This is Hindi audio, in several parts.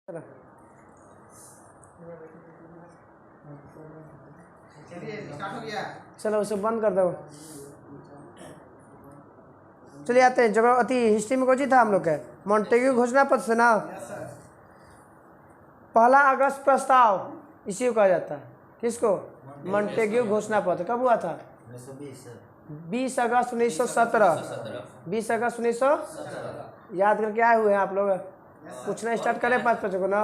चलो चलो उसे बंद कर दो। चलिए आते हैं जगह अति हिस्ट्री में कोई था हम लोग के मॉन्टेग्यू घोषणा पत्र से ना। पहला अगस्त प्रस्ताव इसी को कहा जाता है। किसको? मॉन्टेग्यू घोषणा पत्र कब हुआ था? 20 अगस्त 1917। 20 अगस्त 1917 याद करके आए हुए हैं आप लोग। पूछना स्टार्ट करें 5 बच्चों को ना,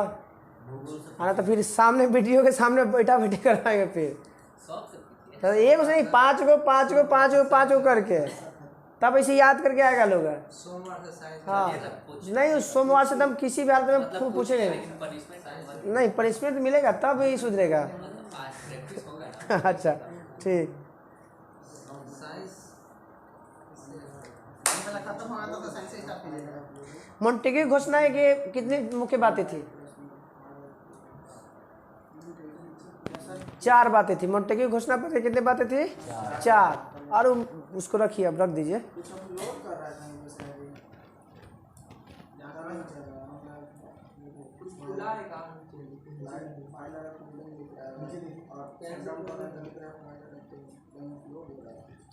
आना तो फिर सामने वीडियो के सामने बैठा बैठे कराएंगे फिर तो एक नहीं 5 को करके तब ऐसे याद करके आएगा लोग। हाँ नहीं सोमवार से तब किसी भी हालत में पूछेंगे नहीं, पनिशमेंट मिलेगा तब ही सुधरेगा। अच्छा ठीक। मॉन्टेग्यू घोषणा की कितनी मुख्य बातें थी? 4 बातें थी। मॉन्टेग्यू घोषणा पत्र में कितनी बातें थी? 4। और उसको रखिए, अब रख दीजिए।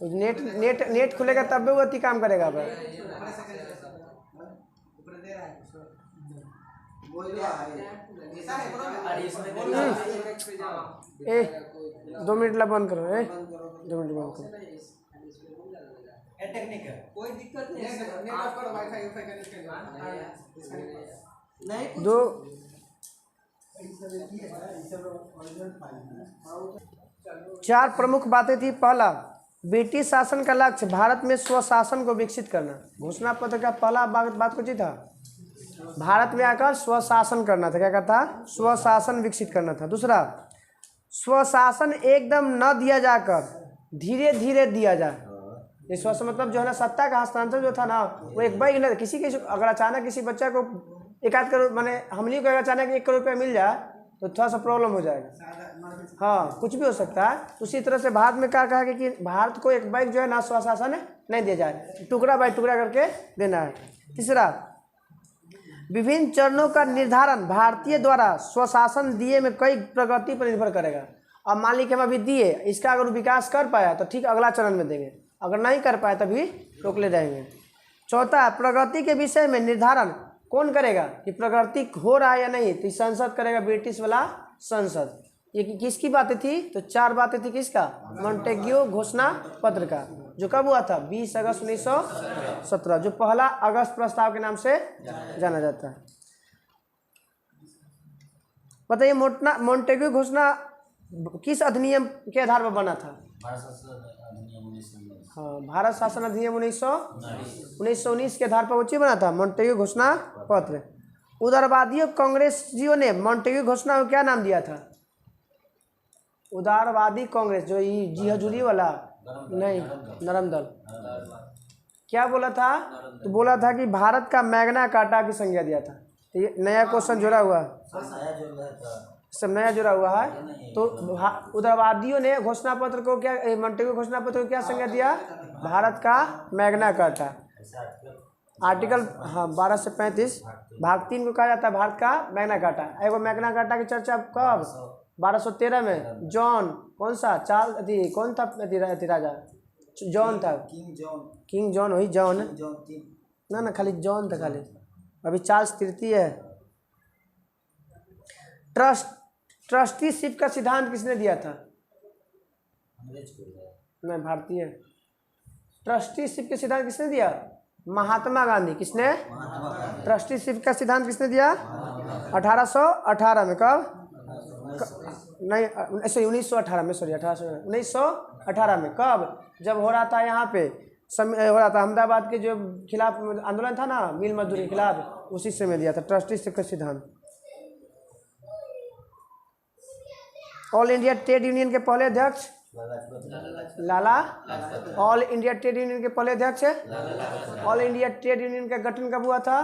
तो नेट नेट नेट खुलेगा तब भी वो अति काम करेगा। अब 2 मिनट ला बंद करो। 2 मिनट बंद करो। कोई दिक्कत नहीं। दो 4 प्रमुख बातें थी। पहला, ब्रिटिश शासन का लक्ष्य भारत में स्वशासन को विकसित करना। घोषणा पत्र का पहला बात कुछ ही था, भारत में आकर स्वशासन करना था। क्या कहता? स्वशासन विकसित करना था। दूसरा, स्वशासन एकदम न दिया जाकर धीरे धीरे दिया जाए। ये स्वशासन मतलब जो है ना, सत्ता का हस्तांतरण जो था ना, वो एक बार ना किसी अगर अचानक किसी बच्चा को 1-8 करोड़ माने हमने को अचानक 1 करोड़ रुपया मिल जाए तो थोड़ा सा प्रॉब्लम हो जाएगा। हाँ कुछ भी हो सकता है। उसी तरह से भारत में क्या कहा कि भारत को एक बार जो है ना स्वशासन नहीं दिया जाए, टुकड़ा बाय टुकड़ा करके देना है। तीसरा, विभिन्न चरणों का निर्धारण भारतीय द्वारा स्वशासन दिए में कई प्रगति पर निर्भर करेगा। अब मान लीजिए हम अभी दिए, इसका अगर विकास कर पाया तो ठीक अगला चरण में देंगे, अगर नहीं कर पाया तभी रोक ले जाएंगे। चौथा, प्रगति के विषय में निर्धारण कौन करेगा कि प्रगति हो रहा है या नहीं, तो संसद करेगा, ब्रिटिश वाला संसद। ये किसकी बातें थी? तो 4 बातें थी। किसका? मॉन्टेग्यू घोषणा पत्र का, जो कब हुआ था? 20 अगस्त 1917, जो पहला अगस्त प्रस्ताव के नाम से जाना जाता है। बताइए मॉन्टेग्यू घोषणा किस अधिनियम के आधार पर बना था? हाँ, भारत शासन अधिनियम 1919 के आधार पर वो चीज बना था, मॉन्टेग्यू घोषणा पत्र। उदारवादियों कांग्रेसियों ने मॉन्टेग्यू घोषणा को क्या नाम दिया था? उदारवादी कांग्रेस जो जी हजूरी वाला नहीं, नरम दल क्या बोला था? तो बोला था कि भारत का मैग्ना कार्टा की संज्ञा दिया था। तो ये नया क्वेश्चन जुड़ा हुआ, सब नया जुड़ा हुआ है। तो उदारवादियों ने घोषणा पत्र को क्या, मॉन्टेग्यू घोषणा पत्र को क्या संज्ञा दिया? भारत का मैग्ना कार्टा। आर्टिकल हाँ 12 से 35 भाग 3 को कहा जाता है भारत का मैग्ना कार्टा। एगो मैग्ना कार्टा की चर्चा कब? 1213 में जॉन कौन सा कौन था राजा? जॉन था, किंग जॉन, वही जॉन ना खाली जॉन था खाली। अभी चार्ल्स तृतीय है। ट्रस्टीशिप का सिद्धांत किसने दिया था? नहीं, भारतीय। ट्रस्टीशिप का सिद्धांत किसने दिया? महात्मा गांधी। किसने? ट्रस्टीशिप का सिद्धांत किसने दिया? 1818 में। कब? नहीं 1918 में, सॉरी 1918 में। कब? जब हो रहा था यहाँ पे हो रहा था अहमदाबाद के जो खिलाफ आंदोलन था ना, मिल मजदूरी के खिलाफ, उसी से में दिया था ट्रस्टीशिप का सिद्धांत। ऑल इंडिया ट्रेड यूनियन के पहले अध्यक्ष लाला। ऑल इंडिया ट्रेड यूनियन के पहले अध्यक्ष ऑल इंडिया ट्रेड यूनियन का गठन कब हुआ था?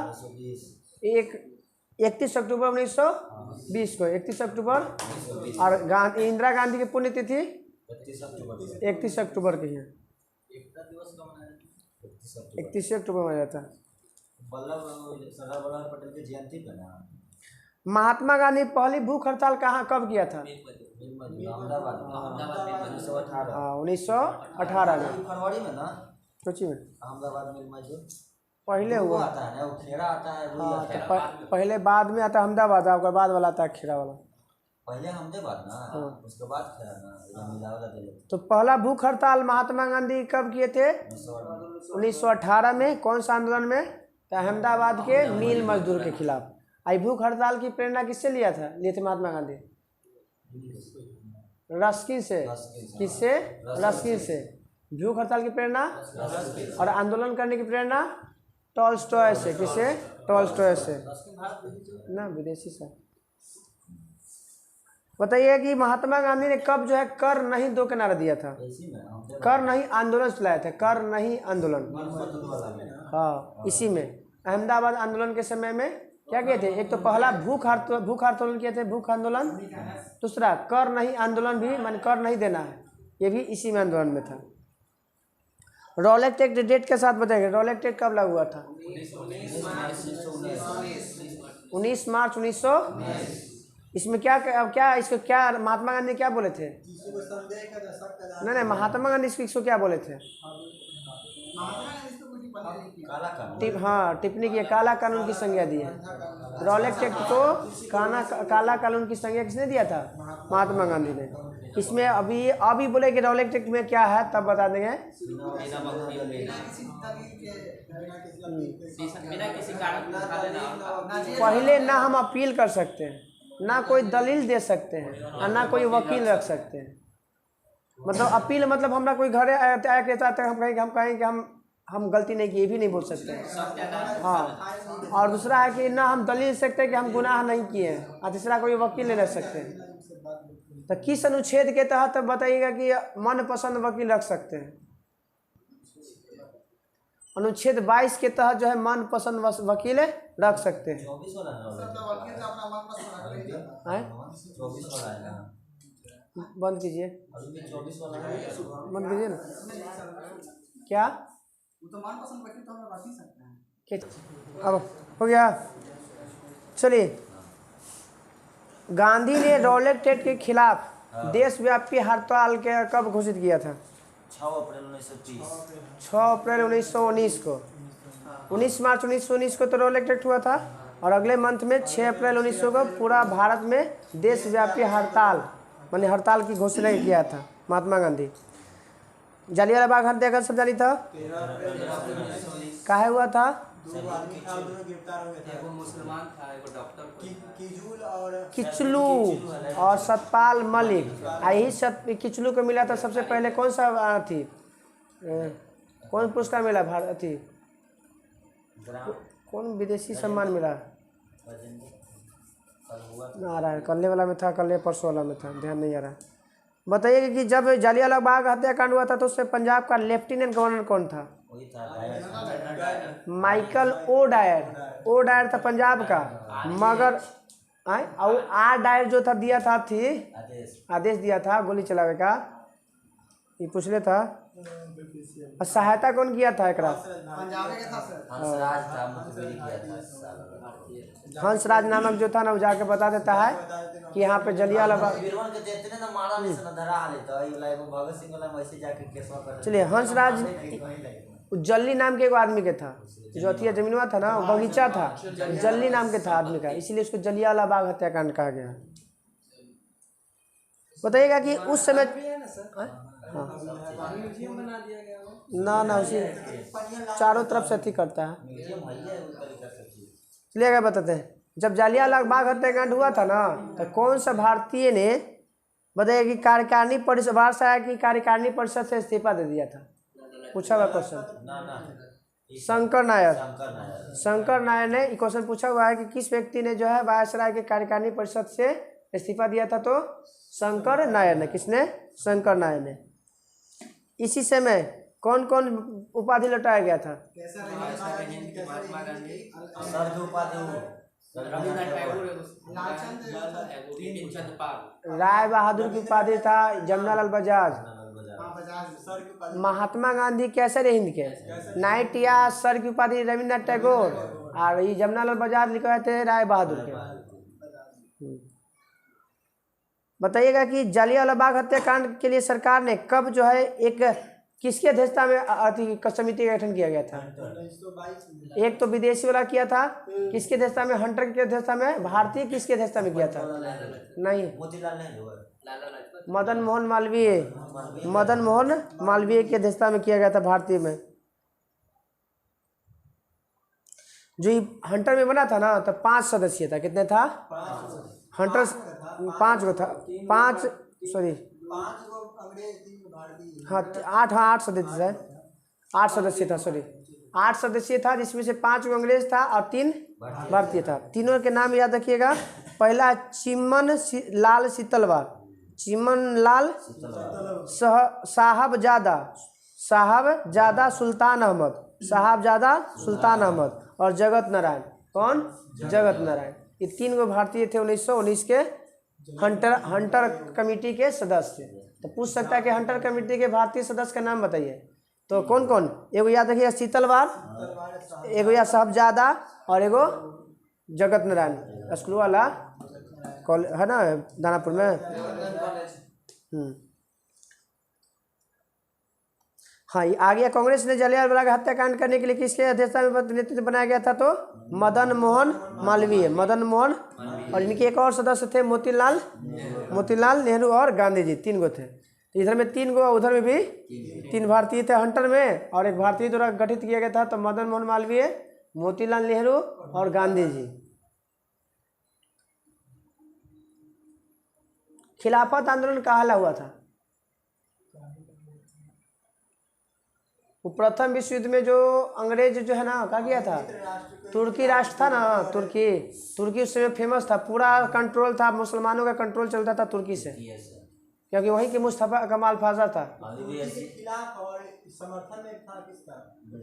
31 अक्टूबर 1920 को। 31 अक्टूबर। और इंदिरा गांधी की पुण्यतिथि 31 अक्टूबर की है। 31 अक्टूबर में जाता है। सरदार वल्लभ भाई पटेल की जयंती पे ना। महात्मा गांधी पहली भूख हड़ताल कहाँ कब किया था? हाँ 1918 में। फरवरी में ना, सोचिए में अहमदाबाद में पहले वो हुआ। आता है ना, वो खेड़ा आता है, वही हाँ आता तो है। पहले बाद में आता है अहमदाबाद, उसके बाद वाला आता है खेड़ा वाला। पहले अहमदाबाद ना, उसके बाद खेड़ा ना, इधर मिलावला दे लेते। तो पहला भूख हड़ताल महात्मा गांधी कब किए थे? 1918 में। कौन सा आंदोलन में? तो अहमदाबाद के मिल मजदूर के खिलाफ। आई भूख हड़ताल की प्रेरणा किससे लिए थे महात्मा गांधी? रस्किन से। किससे? रस्किन से। भूख हड़ताल की प्रेरणा और आंदोलन करने की प्रेरणा टॉलस्टॉय से। किससे? टॉलस्टॉय से ना, विदेशी से। बताइए कि महात्मा गांधी ने कब जो है कर नहीं दो का नारा दिया था? कर नहीं आंदोलन चलाया था, कर नहीं आंदोलन। हाँ इसी में अहमदाबाद आंदोलन के समय में क्या किए थे? एक तो पहला भूख आंदोलन किए थे, भूख आंदोलन। दूसरा कर नहीं आंदोलन भी, मान कर नहीं देना है, ये भी इसी में आंदोलन में था। रॉलेट एक्ट डेट के साथ बताएंगे, रॉलेट एक्ट कब लागू हुआ था? 19 मार्च 1919। इसमें क्या इसको क्या महात्मा गांधी क्या बोले थे? नहीं महात्मा गांधी इसको क्या बोले थे? हाँ टिप्पणी की, काला कानून की संज्ञा दी है। रॉलेट एक्ट को काला कानून की संज्ञा किसने दिया था? महात्मा गांधी ने। इसमें अभी बोले कि रॉलेट एक्ट में क्या है तब बता देंगे। पहले ना हम अपील कर सकते हैं, ना कोई दलील दे सकते हैं, और ना कोई वकील रख सकते हैं। मतलब अपील मतलब हमरा कोई घरे आया के साथ हम कहें कि हम गलती नहीं की, ये भी नहीं बोल सकते हैं। हाँ और दूसरा है कि ना हम दलील सकते हैं कि हम गुनाह नहीं किए हैं, और तीसरा कोई वकील नहीं रख सकते हैं। तो किस अनुच्छेद के तहत बताइएगा कि मनपसंद वकील रख सकते हैं? अनुच्छेद 22 के तहत जो है मनपसंद वकील रख सकते हैं। बंद कीजिए, बंद कीजिए ना। क्या अब हो गया? चलिए, गांधी ने रॉलेट एक्ट के खिलाफ देशव्यापी हड़ताल के कब घोषित किया था? 6 अप्रैल 1930। 6 अप्रैल 1919 को। 19 मार्च 1919 को तो रॉलेट एक्ट हुआ था, और अगले मंथ में 6 अप्रैल 1900 को पूरा भारत में देशव्यापी हड़ताल माने हड़ताल की घोषणा किया था महात्मा गांधी। जालियांवाला बाग हत्याकांड सब जानी था? काहे हुआ था? किचलू और सतपाल मलिक। यही किचलू को मिला था सबसे पहले कौन सा थी, कौन पुरस्कार मिला भारत थी, कौन विदेशी सम्मान मिला? आ रहा है, कल वाला में था, कल परसों वाला में था, ध्यान नहीं आ रहा है। बताइए कि जब जालियांवाला बाग हत्याकांड हुआ था तो उससे पंजाब का लेफ्टिनेंट गवर्नर कौन था? माइकल ओ डायर था पंजाब का। मगर आर डायर जो था दिया था आदेश दिया था गोली चलावे का, ये पूछले था। और सहायता कौन किया था एकरा? हंसराज नामक जो था ना, वो जाके बता देता है कि यहाँ पे जालियांवाला बाग। चलिए, हंसराज जल्ली नाम के एक आदमी के था, जो अथिया जमीनवा था ना, बगीचा था, जल्ली नाम के था आदमी का, इसीलिए उसको जालियांवाला बाग हत्याकांड कहा गया। बताइएगा कि उस समय ना उसी चारों तरफ से अथी करता है। चलिए क्या बताते हैं, जब जालियांवाला बाग हत्याकांड हुआ था ना, तो कौन सा भारतीय ने बताइए कि कार्यकारिणी परिषद बाहर से आया कि कार्यकारिणी परिषद से इस्तीफा दे दिया था? पूछा हुआ क्वेश्चन। शंकर नायर ने क्वेश्चन पूछा हुआ है कि किस व्यक्ति ने जो है वायसराय के कार्यकारिणी परिषद से इस्तीफा दिया था? तो शंकर नायर ने। किसने? शंकर नायर ने। इसी समय कौन कौन उपाधि लौटाया गया था? राय बहादुर की उपाधि था जमनालाल बजाज। महात्मा गांधी कैसर हिंद के नाइट या सर की उपाधि रविन्द्रनाथ टैगोर, और ये जमनालाल बजाज लिखे थे राय बहादुर के। बताइएगा कि जालियांवाला बाग हत्याकांड के लिए सरकार ने कब जो है एक किसकी अध्यक्षता में समिति का गठन किया गया था? 1922 एक तो विदेशी वाला किया था, किसकी अध्यक्षता में? हंटर की अध्यक्षता में। भारतीय किसकी अध्यक्षता में किया था? नहीं, मोतीलाल नेहरू है। मदन मोहन मालवीय, मदन मोहन मालवीय की अध्यक्षता में किया गया था भारतीय में। जो ये हंटर में बना था ना, तो 5 सदस्य था। कितने था? हंटर 5 गो था, 5 सॉरी 5 गो अंग्रेज 3 गो भारतीय। हाँ 8 सदस्य है, 8 सदस्य था, सॉरी 8 सदस्य था, जिसमें से 5 गो अंग्रेज था और 3 भारतीय था। तीनों के नाम याद रखिएगा। पहला चिमन लाल शीतलवार, चिमन लाल साहबजादा सुल्तान अहमद, साहबजादा सुल्तान अहमद और जगत नारायण। कौन? जगत नारायण। ये 3 गो भारतीय थे 1919 के हंटर कमेटी के सदस्य। तो पूछ सकता है कि हंटर कमेटी के भारतीय सदस्य का नाम बताइए। तो कौन कौन? एगो याद रखिएगा शीतलवार, एगो या साहबजादा और एगो जगत नारायण। स्कूल वाला कॉलेज है ना दानापुर में। हाँ, ये आ गया। कांग्रेस ने जालियांवाला बाग हत्याकांड करने के लिए किसके अध्यक्षता में नेतृत्व बनाया गया था? तो मदन मोहन मालवीय, मदन मोहन। और इनके एक और सदस्य थे मोतीलाल नेहरू और गांधी जी। 3 गो थे। इधर में 3 गो, उधर में भी 3 भारतीय थे हंटर में, और एक भारतीय द्वारा गठित किया गया था। तो मदन मोहन मालवीय, मोतीलाल नेहरू और गांधी जी। खिलाफत आंदोलन कहाँ हुआ था? वो प्रथम विश्व युद्ध में जो अंग्रेज जो है ना, क्या किया था? तुर्की राष्ट्र था ना, तुर्की उस समय फेमस था। पूरा कंट्रोल था, मुसलमानों का कंट्रोल चलता था तुर्की से, क्योंकि वहीं के मुस्तफा कमाल फाजा था। खिलाफ और समर्थन में था, किसका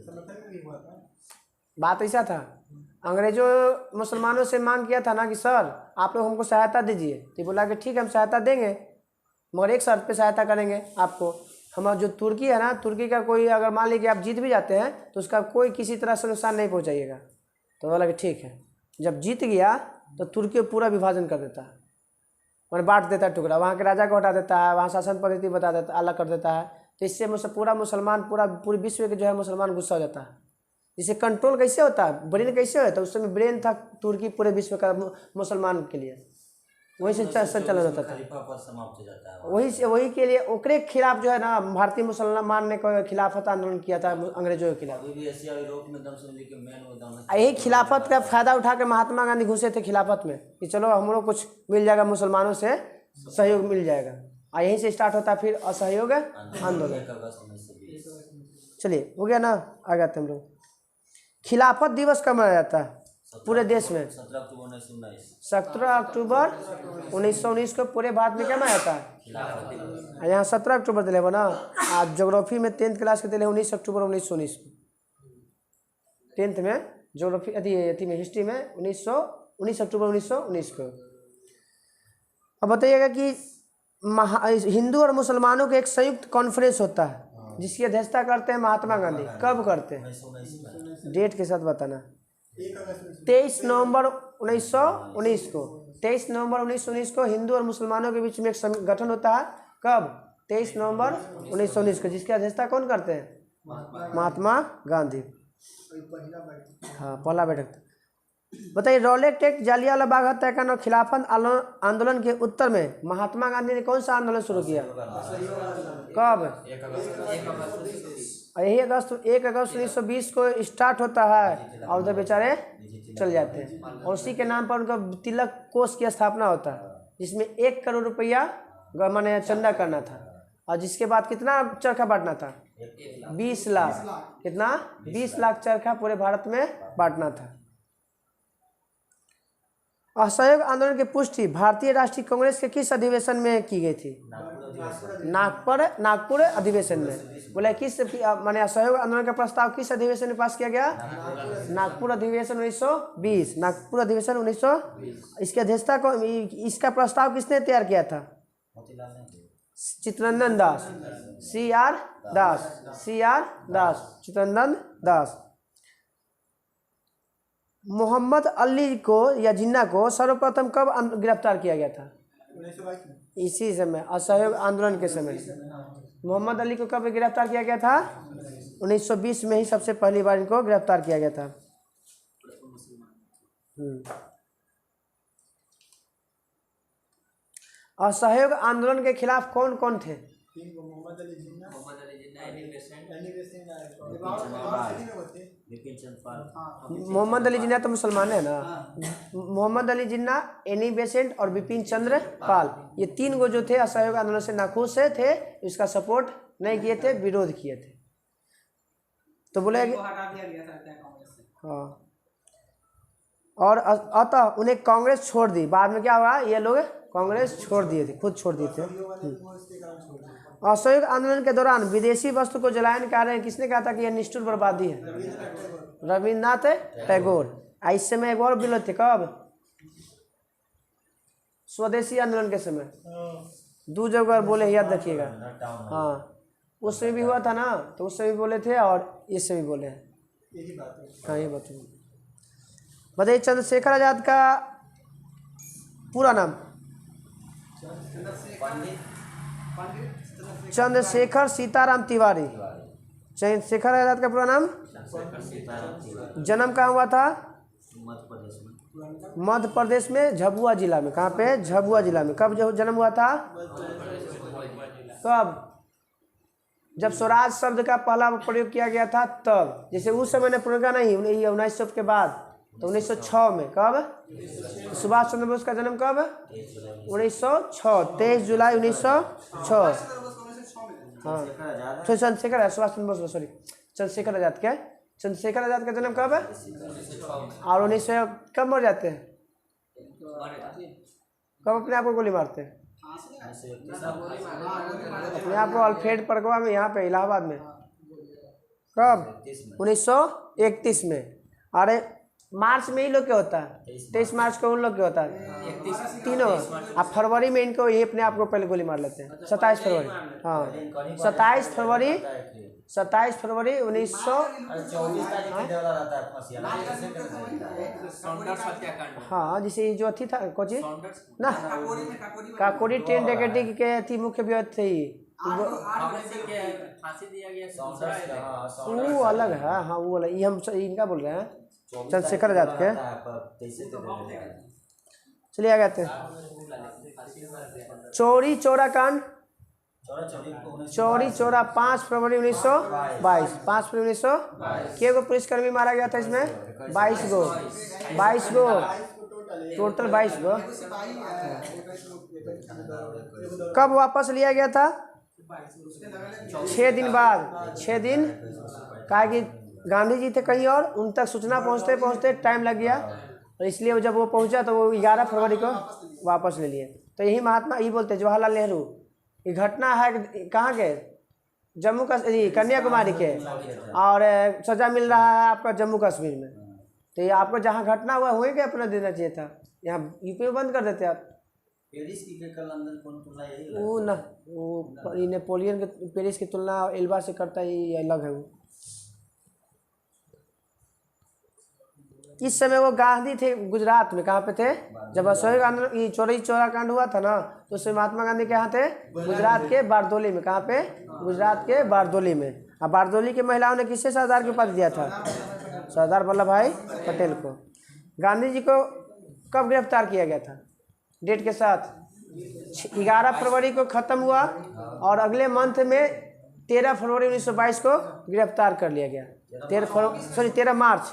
समर्थन में भी हुआ था? बात ऐसा था, अंग्रेजों मुसलमानों से मांग किया था ना कि सर आप लोग हमको सहायता दीजिए। तो बोला कि ठीक है हम सहायता देंगे, मगर एक शर्त पे सहायता करेंगे आपको। हमारा जो तुर्की है ना, तुर्की का कोई अगर मान लीजिए आप जीत भी जाते हैं तो उसका कोई किसी तरह से नुकसान नहीं पहुंचाइएगा। तो बोला कि ठीक है। जब जीत गया तो तुर्की को पूरा विभाजन कर देता है, और बांट देता है टुकड़ा, वहाँ के राजा को हटा देता है, वहाँ शासन पद्धति बता देता, अलग कर देता है। तो इससे पूरा मुसलमान, पूरे विश्व के जो है मुसलमान गुस्सा हो जाता है। इसे कंट्रोल कैसे होता है? ब्रेन कैसे होता है? उस समय ब्रेन था तुर्की पूरे विश्व का मुसलमान के लिए, वही से चला जाता था। समाप्त हो जाता है। वही के लिए ओकरे खिलाफ जो है ना भारतीय मुसलमान ने खिलाफत आंदोलन किया था अंग्रेजों के खिलाफ। अभी भी एशिया और यूरोप में दम समझ के मेन वो दम यही खिलाफत का फायदा उठा के महात्मा गांधी घुसे थे खिलाफत में कि चलो हम लोग कुछ मिल जाएगा, मुसलमानों से सहयोग मिल जाएगा। और यहीं से स्टार्ट होता फिर असहयोग आंदोलन। चलिए हो गया ना, आ गए हम लोग। खिलाफत दिवस कब मनाया जाता है पूरे देश में? 17 अक्टूबर 1919। 17 अक्टूबर 1919 को पूरे भारत में क्या मनाया जाता है? यहाँ 17 अक्टूबर दिले ना। आज ज्योग्राफी में 10th क्लास के दिले 19 अक्टूबर 1919 को। 10th में ज्योग्राफी अति में हिस्ट्री में 19 अक्टूबर 1919 को। अब बताइएगा कि हिंदू और मुसलमानों के एक संयुक्त कॉन्फ्रेंस होता है जिसकी अध्यक्षता करते हैं महात्मा गांधी। कब करते हैं? 1919 डेट के साथ बताना। 23 नवंबर 1919 को। 23 नवंबर 1919 को हिंदू और मुसलमानों के बीच में एक गठन होता है। कब? 23 नवंबर 1919 को। जिसकी अध्यक्षता कौन करते हैं? महात्मा गांधी। हाँ, पहला बैठक। बताइए, रॉलेट एक्ट, जालियांवाला बाग हत्याकांड और खिलाफत आंदोलन के उत्तर में महात्मा गांधी ने कौन सा आंदोलन शुरू किया? कब? 1 अगस्त 1920 को स्टार्ट होता है और उधर बेचारे चल जाते हैं। और उसी के नाम पर उनका तिलक कोष की स्थापना होता है, जिसमें 1 करोड़ रुपया माने चंदा करना था। और जिसके बाद कितना चरखा बांटना था? 20 लाख। कितना? 20 लाख चरखा पूरे भारत में बांटना था। असहयोग आंदोलन की पुष्टि भारतीय राष्ट्रीय कांग्रेस के किस अधिवेशन में की गई थी? नागपुर अधिवेशन में। बोले किस माने असहयोग आंदोलन का प्रस्ताव किस अधिवेशन में पास किया गया? नागपुर अधिवेशन 1920। नागपुर अधिवेशन 1920। इसकी अध्यक्षता को, इसका प्रस्ताव किसने तैयार किया था? चित्तरंजन दास, CR दास, चित्तरंजन दास। मोहम्मद अली को या जिन्ना को सर्वप्रथम कब गिरफ्तार किया गया था? 1922 में। इसी समय असहयोग आंदोलन के समय मोहम्मद अली को कब गिरफ्तार किया गया था? 1920 में ही सबसे पहली बार इनको गिरफ्तार किया गया था। असहयोग आंदोलन के खिलाफ कौन कौन थे? 3 को मोहम्मद अली जिन्ना, एनी बेसेंट, लेकिन चंद पाल। मोहम्मद अली जिन्ना तो मुसलमान है ना। मोहम्मद अली जिन्ना, एनी बेसेंट और बिपिन चंद्र पाल, ये 3 गो जो थे असहयोग आंदोलन से नाखुश थे, इसका सपोर्ट नहीं किए थे, विरोध किए थे। तो बोले हटा दिया गया था कांग्रेस से। हाँ, और अतः उन्हें कांग्रेस छोड़ दी। बाद में क्या हुआ, ये लोग कांग्रेस छोड़ दिए थे, खुद छोड़ दिए थे। असहयोग आंदोलन के दौरान विदेशी वस्तु को जलाने के कारण किसने कहा था कि यह निष्ठुर बर्बादी है? रविन्द्रनाथ टैगोर। इस समय एक और विरोध थे, कब? स्वदेशी आंदोलन के समय 2 जगह बोले, याद रखिएगा। हाँ, उस समय भी हुआ था ना, तो उस समय भी बोले थे और इस समय भी बोले हैं। यही बात है। हाँ, ये बात बताइए। चंद्रशेखर आजाद का पूरा नाम? चंद्रशेखर सीताराम तिवारी। चंद्रशेखर आजाद का पूरा नाम? जन्म कहाँ हुआ था? मध्य प्रदेश में झबुआ जिला में। कहाँ पे? झबुआ जिला में। कब जन्म हुआ था? कब? जब स्वराज शब्द का पहला प्रयोग किया गया था तब। जैसे उस समय ने प्रयोग नहीं, 1900 के बाद, तो 1906 में। कब? सुभाष चंद्र बोस का जन्म कब? 1906, 23 जुलाई 1906। हाँ, चंद्रशेखर, सुभाष चंद्र बोस, सॉरी, चंद्रशेखर आजाद के। चंद्रशेखर आजाद का जन्म कब है? और 1900 कब मर जाते हैं? कब अपने आप को गोली मारते हैं? अपने आप को अल्फ्रेड परगवा में, यहाँ पे इलाहाबाद में। कब? 1931 में। अरे मार्च में ही लोग क्या होता है? 23 मार्च को उन लोग क्या होता है? तीनों। अब फरवरी में इनको ये अपने आप को पहले गोली मार लेते हैं। 27 फरवरी। हाँ, 27 फरवरी 1900। हाँ, जिसे जो थी था कोची ना, काकोरी ट्रेन डकैती के थी, मुख्य व्यक्ति थी वो अलग है। हाँ, वो अलग, ये हम इनका बोल रहे हैं, चंद्रशेखर आजाद के। चलिए आगे आते हैं। चौरी चौरा कांड। चौरी चौरा 5 फरवरी 1922। 5 फरवरी 1900। के गो पुलिसकर्मी मारा गया था इसमें? 22 गो। 22 गो टोटल, 22 गो। कब वापस लिया गया था? 6 दिन बाद। 6 दिन, कहा कि गांधी जी थे कहीं और, उन तक सूचना पहुंचते पहुंचते टाइम लग गया, और इसलिए जब वो पहुंचा तो वो 11 फरवरी को वापस ले लिए। तो यही महात्मा यही बोलते हैं, जवाहरलाल नेहरू, ये घटना है कहाँ के? जम्मू कश्मीर, कन्याकुमारी के, और सजा मिल रहा है आपका जम्मू कश्मीर में। तो ये आपको जहाँ घटना हुआ वहीं के अपना देना चाहिए था, यहाँ यूपी में बंद कर देते आप। पेरिस की लंदन कौन तुलना यही वो ना, वो नेपोलियन के पेरिस की तुलना एल्बा से करता है, ये अलग है वो। इस समय वो गांधी थे गुजरात में। कहाँ पे थे? जब असहयोग आंदोलन, ये चौरी चौरा कांड हुआ था ना, तो उसमें महात्मा गांधी कहाँ थे? गुजरात के बारदोली में। कहाँ पे? गुजरात के बारदोली में। अब बारदोली की महिलाओं ने किसे सरदार के उपाधि दिया था? सरदार वल्लभ भाई पटेल को। गांधी जी को कब गिरफ्तार किया गया था? डेट के साथ 11 फरवरी को ख़त्म हुआ, और अगले मंथ में 13 फरवरी 1922 को गिरफ्तार कर लिया गया। 13 मार्च।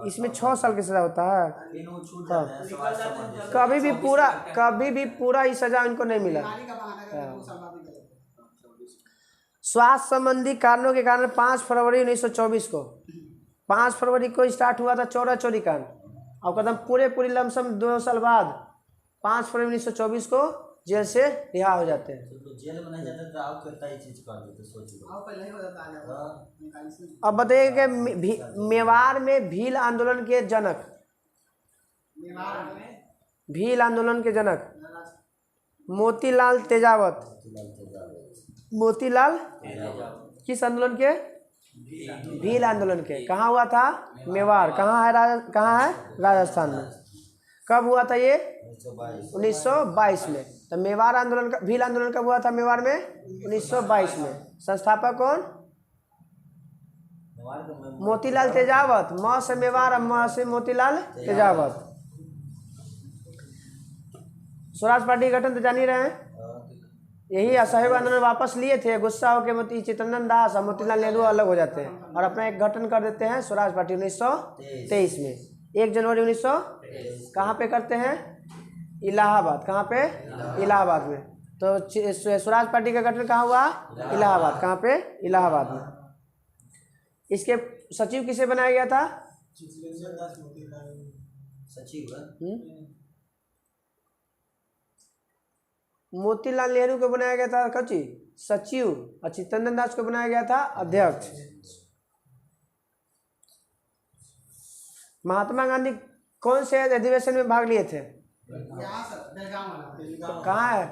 इसमें 6 साल की सजा होता है। हाँ, कभी भी पूरा ही सजा इनको नहीं मिला। स्वास्थ्य संबंधी कारणों के कारण 5 फरवरी 1924 को, 5 फरवरी को स्टार्ट हुआ था चौरा चौरी कांड, और कदम पूरी लमसम 2 साल बाद 5 फरवरी 1924 को जेल से रिहा हो जाते हैं। तो जेल में नहीं जाते तो आप कितना ही चीज कर देते, सोचिए। अब बताइए कि मेवाड़ में भील आंदोलन के जनक, भील आंदोलन के जनक मोतीलाल तेजावत। मोतीलाल किस आंदोलन के? भील आंदोलन के कहाँ हुआ था? मेवाड़। कहाँ है? राजस्थान में। कब हुआ था ये? 1922 में। तो मेवाड़ आंदोलन का, भील आंदोलन कब हुआ था मेवाड़ में? 1922 में। संस्थापक कौन? मोतीलाल तेजावत। म से मेवाड़ और म से मोतीलाल तेजावत। स्वराज पार्टी गठन तो जान ही रहे हैं। यही असहयोग आंदोलन वापस लिए थे, गुस्सा होकर मोती चित्तरंजन दास और मोतीलाल नेहरू अलग हो जाते हैं और अपना एक गठन कर देते हैं स्वराज पार्टी 1923 में। 1 जनवरी 1900 कहाँ पे करते हैं? इलाहाबाद। कहाँ पे? इलाहाबाद में। तो स्वराज पार्टी का गठन कहाँ हुआ? इलाहाबाद। कहाँ पे? इलाहाबाद में। इसके सचिव किसे बनाया गया था? सचिव मोतीलाल नेहरू को बनाया गया था कची सचिव और चित्तरंजन दास को बनाया गया था अध्यक्ष। महात्मा गांधी कौन से अधिवेशन में भाग लिए थे? कहाँ है?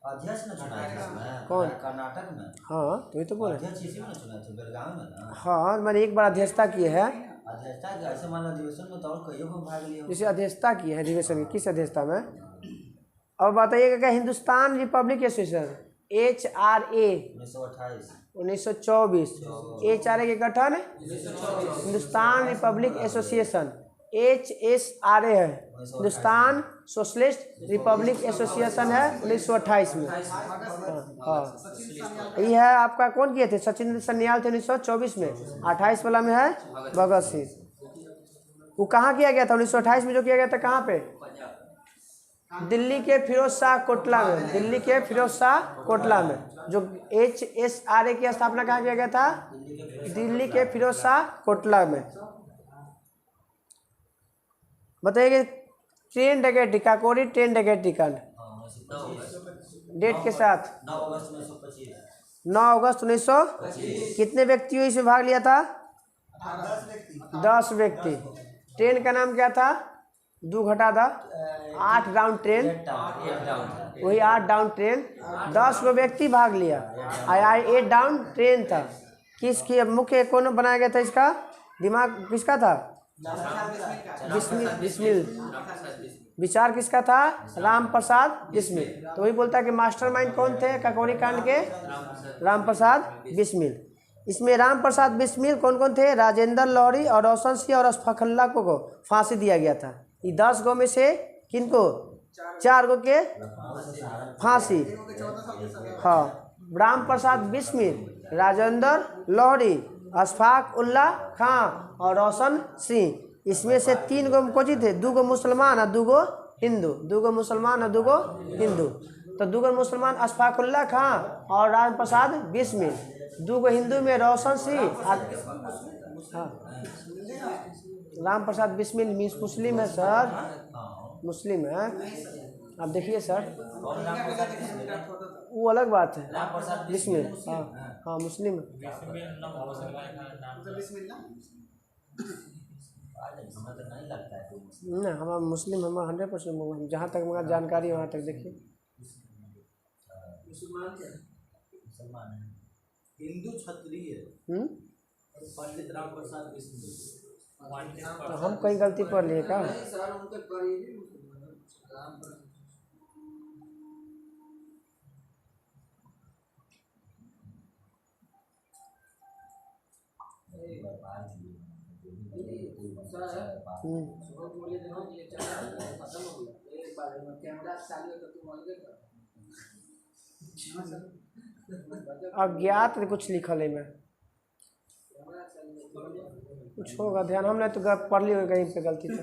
अध्यक्ष ने चुना था इसमें। कौन? कर्नाटक में। हाँ तो ये तो बोले। अध्यक्ष इसी में चुना थे, बेलगाम में ना। हाँ मैंने एक बार अध्यक्षता की है। अध्यक्षता के ऐसे मान अधिवेशन में तो और कईयों को भाग लिए। जैसे अध्यक्षता की है अधिवेशन की, किस अध्यक्षता में? अब बताइएगा क्या Hindustan Republic association HRA 1924 HRA के गठन हिंदुस्तान रिपब्लिक एसोसिएशन HSRA है, हिंदुस्तान सोशलिस्ट रिपब्लिक एसोसिएशन है 1928 में। हाँ ये है आपका। कौन किए थे? सचिन सन्याल थे 1924 में। 28 वाला में है भगत सिंह। वो कहाँ किया गया था? 1928 में जो किया गया था कहाँ पे? दिल्ली के फिरोज शाह कोटला में। दिल्ली के फिरोज शाह कोटला में। जो HSRA की स्थापना कहाँ किया गया था? दिल्ली के फिरोज शाह कोटला में। बताइए ट्रेन डकैती, काकोरी ट्रेन डकैती कांड डेट के साथ 9 अगस्त 1925। कितने व्यक्तियों इसमें भाग लिया था? 10 व्यक्ति। ट्रेन का नाम क्या था? 2 घटा था 8 डाउन ट्रेन, वही 8 डाउन ट्रेन। 10 गो व्यक्ति भाग लिया। 8 डाउन ट्रेन था। किसकी मुख्य कौन बनाया गया था? इसका दिमाग किसका था? बिस्मिल। विचार किसका था? राम प्रसाद बिस्मिल। तो वही बोलता है कि मास्टरमाइंड कौन थे काकोरी कांड के? राम प्रसाद बिस्मिल। इसमें राम प्रसाद बिस्मिल कौन कौन थे? राजेंद्र लौहरी और रोशन सिंह और अशफाकुल्लाह को फांसी दिया गया था। ये 10 गो में से किनको? 4 गो के फांसी। हाँ राम प्रसाद बिस्मिल, राजेंद्र लौहरी, अशफाक उल्लाह खां और रोशन सिंह। इसमें से 3 गो कोची थे? 2 गो मुसलमान और 2 गो हिंदू। 2 गो मुसलमान और 2 गो हिंदू। तो 2 गो मुसलमान अशफाक उल्लाह खां और राम प्रसाद बिस्मिल। 2 गो हिंदू में रोशन सिंह। हाँ राम प्रसाद बिस्मिल मीन्स मुस्लिम है सर, मुस्लिम है। आप देखिए सर वो अलग बात है। बिस्मिल हाँ हाँ मुस्लिम है। नहीं हमारा मुस्लिम, हमारा 100% जहाँ तक मेरा जानकारी वहाँ तक देखिए। हिंदू क्षत्रिय पंडित राम प्रसाद बिस्मिल। तो हम कहीं गलती पढ़ लिए क्या? अज्ञात कुछ लिखल है में कुछ होगा ध्यान। हमने तो पढ़ ली होगी कहीं पे गलती से।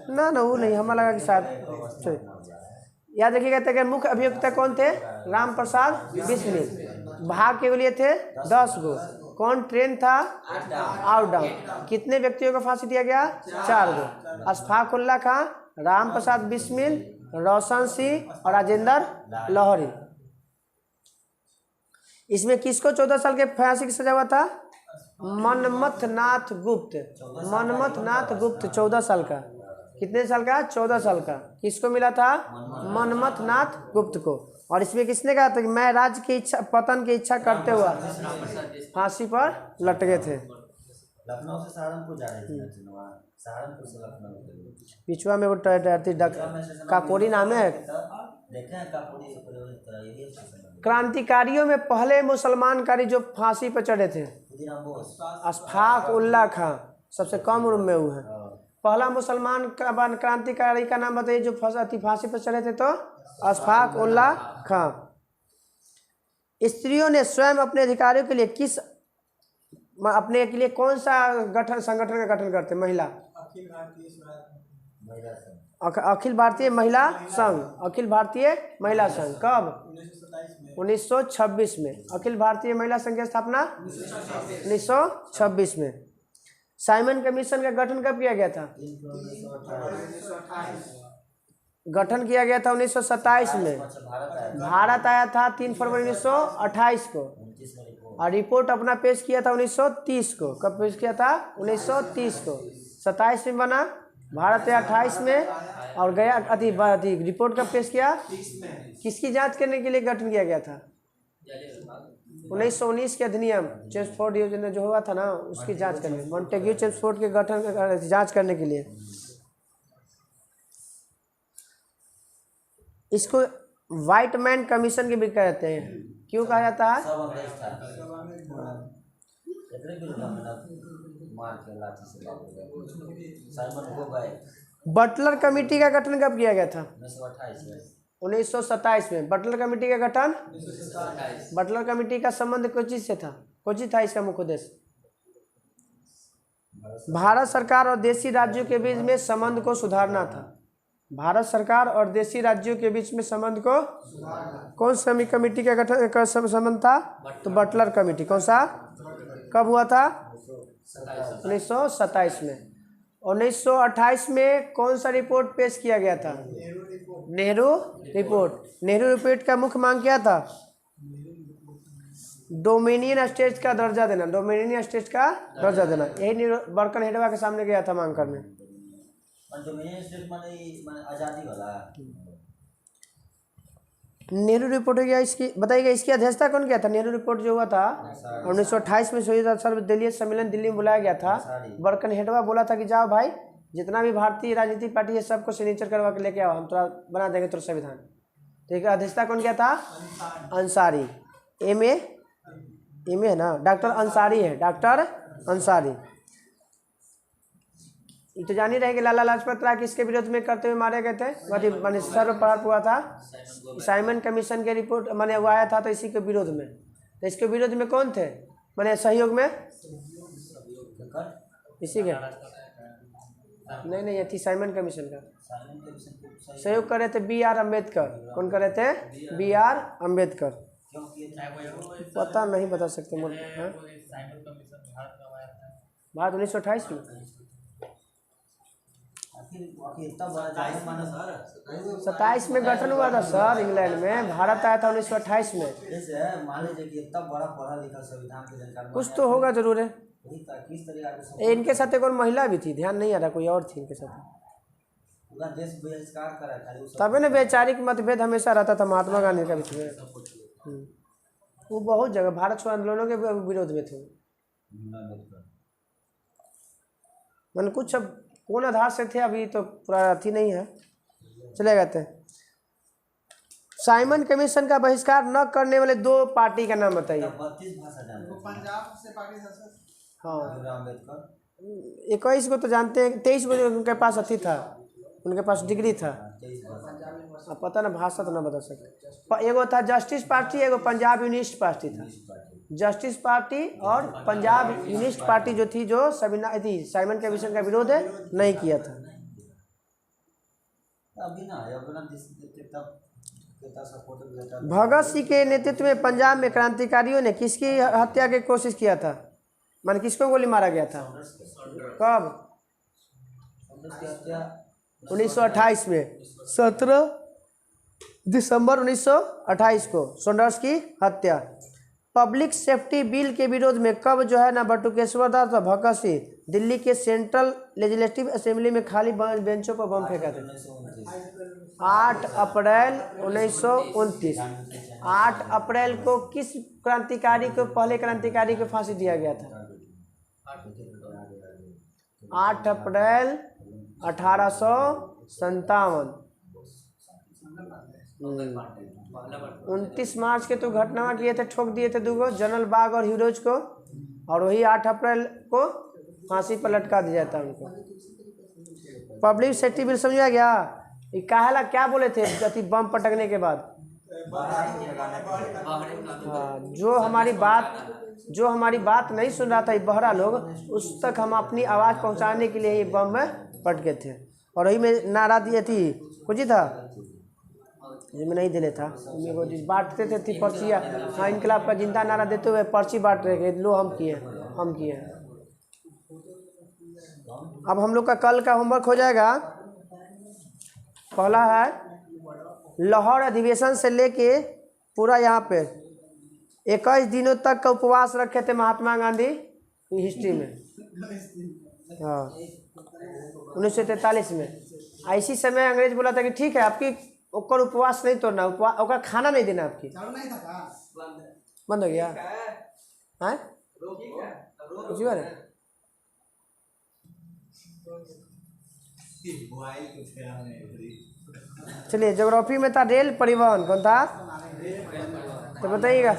ना वो नहीं, हमें लगा कि शायद। याद रखिएगा तो मुख्य अभियुक्त कौन थे? राम प्रसाद बिस्मिल। भाग के लिए थे 10 गो। कौन ट्रेन था? Out down. कितने व्यक्तियों को फांसी दिया गया? 4 गो। अशफाक उल्लाह खां, राम प्रसाद बिस्मिल, रोशन सिंह और राजेंद्र लौहरी। इसमें किसको 14 साल के फांसी की सजा हुआ था? मनमथ नाथ गुप्त। मनमथ नाथ गुप्त 14 साल का। कितने साल का? 14 साल का। किसको मिला था? मनमथ नाथ गुप्त को। और इसमें किसने कहा था कि मैं राज्य की इच्छा, पतन की इच्छा करते हुआ फांसी पर लटके थे। लखनऊ से सहारनपुर जा रहे थे, सहारनपुर से लखनऊ के लिए। पिछुआ में वो काकोरी नाम है। देखे हैं काकोरी यही स्टेशन। क्रांतिकारियों में पहले मुसलमानकारी जो फांसी पर चढ़े थे खुदीराम बोस। अशफाक उल्ला खां, सबसे कम उम्र में वो है। पहला मुसलमान क्रांतिकारी का नाम बताइए जो फांसी पर चढ़े थे। तो अशफाक उल्ला खां। स्त्रियों ने स्वयं अपने अधिकारों के लिए अपने के लिए कौन सा संगठन का गठन करते? महिला अखिल भारतीय महिला संघ। अखिल भारतीय महिला संघ कब? 1926 में। अखिल भारतीय महिला संघ की स्थापना 1926 में। साइमन कमीशन का गठन कब किया गया था? गठन किया गया था 1927 में। भारत आया था 3 फरवरी 1928 को। और रिपोर्ट अपना पेश किया था 1930 को। कब पेश किया था? 1930 को। 27 में बना, भारत आया 28 में और गया रिपोर्ट कब पेश किया? किसकी जांच करने के लिए गठन किया गया था? 1919 के अधिनियम चेम्सफोर्ड योजना जो हुआ था ना, उसकी जांच करने, मॉन्टेग्यू चेम्सफोर्ड के गठन जांच करने के लिए। इसको व्हाइट मैन कमीशन के भी कहते हैं। क्यों कहा जाता है? बटलर कमेटी का गठन कब किया गया था? 1927 में। बटलर कमेटी का गठन, बटलर कमेटी का संबंध कोची से था? कोची था इसका मुख्य उद्देश्य? भारत सरकार और देशी राज्यों के बीच में संबंध को सुधारना था। भारत सरकार और देशी राज्यों के बीच में संबंध को, कौन सा कमेटी का गठन का संबंध था? तो बटलर कमेटी। कौन सा? कब हुआ था? 1927 में। 1928 में कौन सा रिपोर्ट पेश किया गया था? नेहरू रिपोर्ट। नेहरू रिपोर्ट का मुख्य मांग क्या था? डोमिनियन स्टेट का दर्जा देना। डोमिनियन स्टेट का दर्जा देना। यही बर्कन हेडवा के सामने गया था मांग करने। आजादी वाला नेहरू रिपोर्ट हो गया। इसकी बताइएगा, इसकी अध्यक्षता कौन किया था? नेहरू रिपोर्ट जो हुआ था 1928 में सर्वदलीय सम्मेलन दिल्ली में बुलाया गया था। बर्कन हेडवा बोला था कि जाओ भाई, जितना भी भारतीय राजनीतिक पार्टी है सबको सिग्नेचर करवा के लेके आओ, हम थोड़ा बना देंगे तो संविधान। ठीक है। अध्यक्षता कौन किया था? अंसारी। एम ए है ना, डॉक्टर अंसारी है, डॉक्टर अंसारी। तो जान ही रहे कि लाला लाजपत राय किसके विरोध में करते हुए मारे गए थे? मैंने सर्वप्रथम हुआ था साइमन कमीशन के रिपोर्ट मैंने वो आया था, तो इसी के विरोध में। तो इसके विरोध में कौन थे? मैंने सहयोग में इसी के नहीं ये थी साइमन कमीशन का सहयोग कर रहे थे B.R. अम्बेडकर। कौन कर रहे थे? B.R. अम्बेडकर। पता नहीं बता सकते मुझे। भारत 1928 में 27 में गठन हुआ था सर इंग्लैंड में। भारत आया था 1928 में। मान लीजिए कि इतना बड़ा पढ़ा लिखा संविधान के जानकार कुछ तो होगा जरूर है। किस तरह इनके साथ एक और महिला भी थी, ध्यान नहीं आ रहा, कोई और थी इनके साथ। पूरा देश बहिष्कार करा था। तभी ना वैचारिक मतभेद हमेशा रहता था महात्मा गांधी का भी। वो बहुत जगह भारत छोड़ो आंदोलनों के विरोध में थे। मैंने कुछ अब कौन आधार से थे अभी तो पूरा अथी नहीं है, चले गए थे। साइमन कमीशन का बहिष्कार न करने वाले 2 पार्टी का नाम बताइए। 32 भाषा जानते हैं। पंजाब से पाकिस्तान। हाँ, अम्बेडकर 21 को तो जानते हैं। 23 को उनके पास अथी था, उनके पास डिग्री था। अब पता ना भाषा तो ना बता सकते। एगो था जस्टिस पार्टी, एगो पंजाब यूनिस्ट पार्टी था। जस्टिस पार्टी और पंजाब यूनिस्ट पार्टी जो थी, जो साइमन कमीशन का विरोध नहीं किया था। भगत सिंह के नेतृत्व में पंजाब में क्रांतिकारियों ने किसकी हत्या की कोशिश किया था? मान किसको गोली मारा गया था? कब? 1928 में 17 दिसंबर 1928 को सॉन्डर्स की हत्या। पब्लिक सेफ्टी बिल के विरोध में कब जो है ना बटुकेश्वर दास और भगत सिंह दिल्ली के सेंट्रल लेजिस्लेटिव असेंबली में खाली बेंचों पर बम फेंका थे? 8 अप्रैल 1929। 8 अप्रैल को किस क्रांतिकारी को, पहले क्रांतिकारी को फांसी दिया गया था? 8 अप्रैल 1857। 29 मार्च के तो घटना किए थे, ठोक दिए थे दूगो, जनरल बाग और हीरोज को, और वही 8 अप्रैल को फांसी पर लटका दिया था उनको। पब्लिक सेफ्टी बिल समझा गया? ये काहेला क्या बोले थे जति बम पटकने के बाद? हाँ, जो हमारी बात नहीं सुन रहा था ये बहरा लोग, उस तक हम अपनी आवाज़ पहुंचाने के लिए ये बम में पटके थे। और वही में नारा दिए थी कुछ था, ये में नहीं दिले था, मेरे को बांटते थे पर्चियाँ। हाँ, इनकलाब का जिंदा नारा देते हुए पर्ची बांट रहे थे, लो हम किए। अब हम लोग का कल का होमवर्क हो जाएगा। पहला है लाहौर अधिवेशन से लेके पूरा यहाँ पे 21 दिनों तक का उपवास रखे थे महात्मा गांधी हिस्ट्री में। हाँ, 1943 में। ऐसी समय अंग्रेज बोला था कि ठीक है, आपकी ओकर उपवास नहीं तोड़ना, ओकर खाना नहीं देना, आपकी बंद हो गया है। चलिए, ज्योग्राफी में था रेल परिवहन, कौन था तो बताइएगा।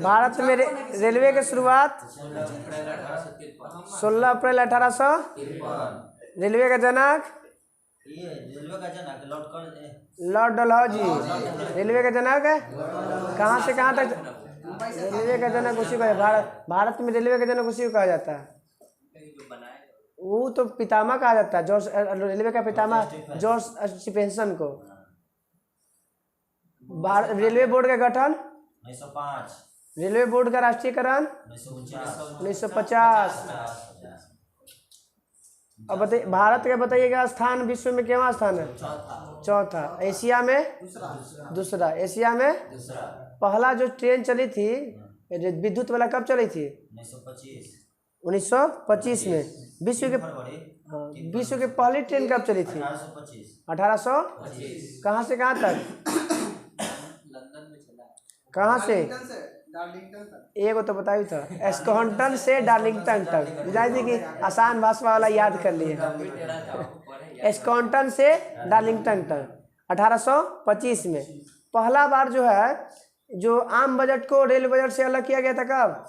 भारत में रेलवे की शुरुआत 16 अप्रैल 1800। रेलवे का जनक लॉर्ड डलहौजी। रेलवे का जनक कहाँ से कहाँ तक? रेलवे का जनक उसी को, भारत में रेलवे का जनक उसी को कहा जाता है। वो तो पितामह कहा जाता है, जॉर्ज, रेलवे का पितामह जॉर्ज स्टीफेंसन को। रेलवे बोर्ड का गठन 1905। रेलवे बोर्ड का राष्ट्रीयकरण 1950। अब बताइए, भारत का बताइएगा स्थान विश्व में केवां स्थान है? चौथा। एशिया में दूसरा। एशिया में पहला जो ट्रेन चली थी विद्युत वाला कब चली थी? 1925 में। विश्व के पहली ट्रेन कब चली थी? 1800। कहाँ से कहाँ तक? कहाँ से? एगो तो बताई था, एस्कॉन्टन से डार्लिंगटन तक। जानिए कि आसान भाषा वाला याद कर लिए। एस्कॉन्टन से डार्लिंगटन तक 1825 में। पहला बार जो है, जो आम बजट को रेल बजट से अलग किया गया था कब?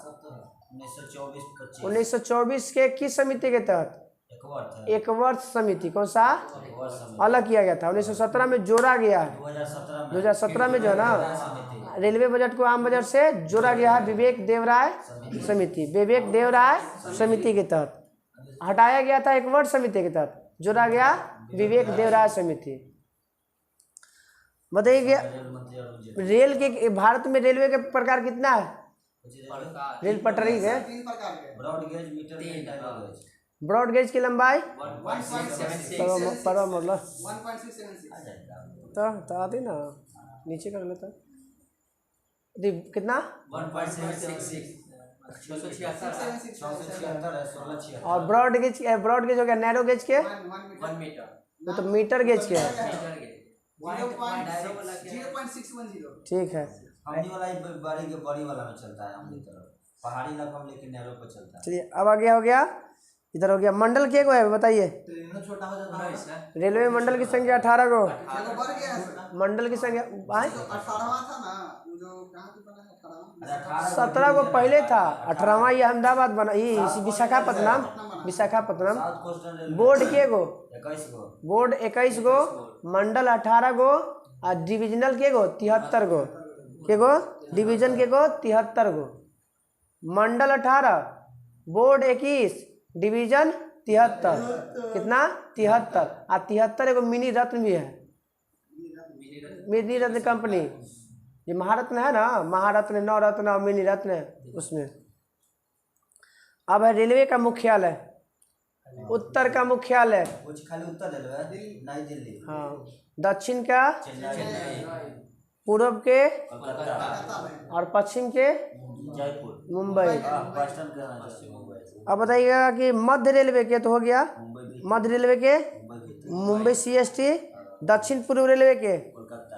1924 के किस समिति के तहत? एकवर्ष समिति। कौन सा? अलग किया गया था। 1917 में जोड़ा गया है। 2017 में जो है ना, रेलवे बजट को आम बजट से जोड़ा गया है विवेक देवराय समिति। विवेक देवराय समिति के तहत हटाया गया था, एकवर्ष समिति के तहत जोड़ा गया विवेक देवराय समिति। बताइए, रेल के भारत में रेलवे के प्रकार कितना है? रेल पटरी के ब्रॉड गेज की लंबाई तो आती ना, नीचे कर लेता कितना? 1.66। और ब्रॉड गेज हो गया। नैरो गेज के 1 मीटर। तो मीटर गेज के है। 0.610। ठीक है। हमनी वाला बड़ी वाला में चलता है, हमनी तरफ पहाड़ी इलाका में, लेकिन नैरो पे चलता है। चलिए, अब आगे हो गया, इधर हो गया। मंडल के को है बताइए? छोटा हो जाता है। रेलवे मंडल की संख्या 18 को। मंडल की संख्या 18वां था ना, जो कहाँ पे बना है 18वां? 17 को पहले था, 18वां ये अहमदाबाद बना, ये विशाखापट्टनम। बोर्ड के गो? 21 गो। बोर्ड 21 गो, मंडल 18 गो, और डिविजनल के गो 73 गो। के गो डिवीजन के गो 73 गो। मंडल 18, बोर्ड 21, डिवीजन 73। कितना? 73। और 73 एगो मिनी रत्न भी है। मिनी रत्न कंपनी, ये महारत्न है ना, महारत्न, नवरत्न और मिनी रत्न है उसमें। अब है रेलवे का मुख्यालय। उत्तर का मुख्यालय। कुछ खाली उत्तर ले लो नई दिल्ली, हाँ। दक्षिण का, चेन्नई, पूर्व के कोलकाता, और पश्चिम के जयपुर, मुंबई। वेस्टर्न का मुंबई, अब बताइएगा कि मध्य रेलवे के तो हो गया, मुंबई भी, मध्य रेलवे के मुंबई CST। दक्षिण पूर्व रेलवे के कोलकाता,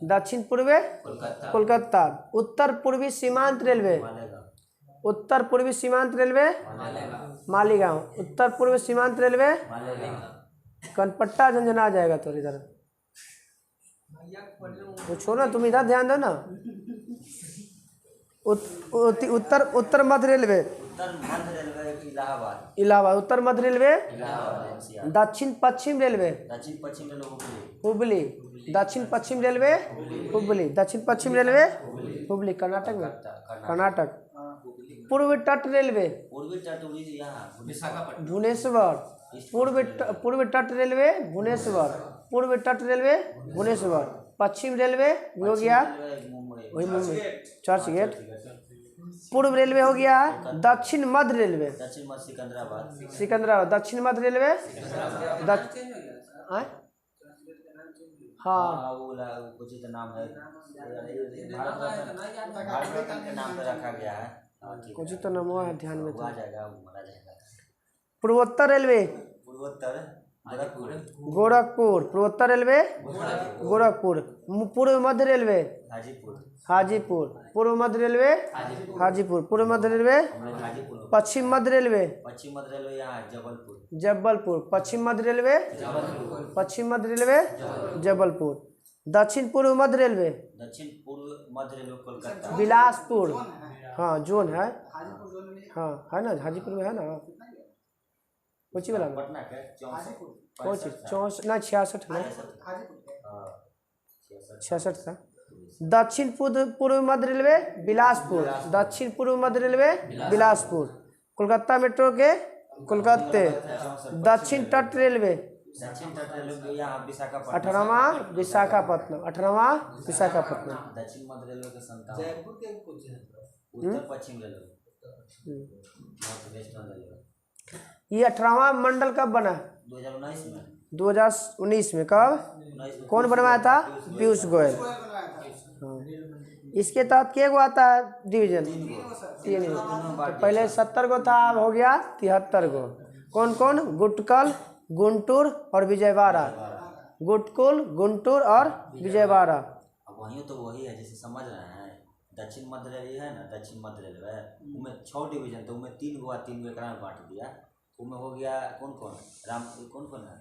दक्षिण पूर्व कोलकाता, कोलकाता। उत्तर पूर्वी सीमांत रेलवे, मालेगांव, उत्तर पूर्वी सीमांत रेलवे मालीगांव। उत्तर पूर्वी सीमांत रेलवे मालेगांव, कनपट्टा झंझना जाएगा तो इधर वो छोड़ो, तुम इधर ध्यान दो ना। उत्तर मध्य रेलवे उत्तर मध्य रेलवे इलाहाबाद, इलाहाबाद। उत्तर मध्य रेलवे इलाहाबाद NCR, दक्षिण पश्चिम रेलवे दक्षिण पश्चिम रेलवे हुबली। दक्षिण पश्चिम रेलवे हुबली। दक्षिण पश्चिम रेलवे हुबली कर्नाटक में, कर्नाटक। पूर्व तट रेलवे पूर्वी तट यहाँ विशाखापट्टनम, भुवनेश्वर। पूर्व तट रेलवे भुवनेश्वर। पूर्व तट रेलवे भुवनेश्वर। पश्चिम रेलवे हो गया मुंबई, वही मुंबई चर्च गेट। पूर्व रेलवे हो गया दक्षिण मध्य रेलवे दक्षिण मध्य सिकंदराबाद, सिकंदराबाद। दक्षिण मध्य रेलवे आय? हाँ वो कुछ तो नाम है, भारत रत्न के नाम पे रखा गया है। कुछ तो नाम हुआ है ध्यान में वो तो। आ जाएगा, वो मारा जाएगा। पूर्वोत्तर रेलवे पूर्वोत्तर गोरखपुर, गोरखपुर। पूर्वोत्तर रेलवे गोरखपुर। पूर्व मध्य रेलवे हाजीपुर, हाजीपुर। पूर्व मध्य रेलवे हाजीपुर। पूर्व मध्य रेलवे हाजीपुर। पश्चिम मध्य रेलवे पश्चिम मध्य रेलवे यहाँ जबलपुर, जबलपुर। पश्चिम मध्य रेलवे पश्चिम मध्य रेलवे जबलपुर। दक्षिण पूर्व मध्य रेलवे दक्षिण पूर्व मध्य रेलवे कोलकाता, बिलासपुर। हाँ जोन है, हाँ है ना, हाजीपुर में है ना। कोची वाला में पटना के कौन सी 64 ना 66 में 66 था। दक्षिण पूर्व मध्य रेलवे बिलासपुर। दक्षिण पूर्व मध्य रेलवे बिलासपुर। कोलकाता मेट्रो के कोलकाता। दक्षिण तट रेलवे दक्षिण तट रेलवे यहाँ विशाखापट्टनम, 18वां विशाखापट्टनम। 18वां विशाखापट्टनम। दक्षिण मध्य रेलवे के 57, उत्तर पश्चिम रेलवे, नॉर्थ वेस्टर्न रेलवे। ये 18वां मंडल कब बना? 2019 में, 2019 में। कब? 19 में कौन बनवाया था? पीयूष गोयल। हाँ। इसके तहत क्या गो आता है डिवीजन? 3 गो। तो पहले 70 गो था, अब हो गया 73 गो। कौन कौन? गुटकल, गुंटूर और विजयवाड़ा। गुटकुल, गुंटूर और विजयवाड़ा। अब वही तो वही है, जैसे समझ रहे हैं। दक्षिण मध्य रेलवे है ना, दक्षिण मध्य रेलवे उनमें 6 डिवीजन, तो उनमें 3 गो 3 गो एकरा में बांट दिया। उनमें हो गया कौन कौन राम, कौन कौन है,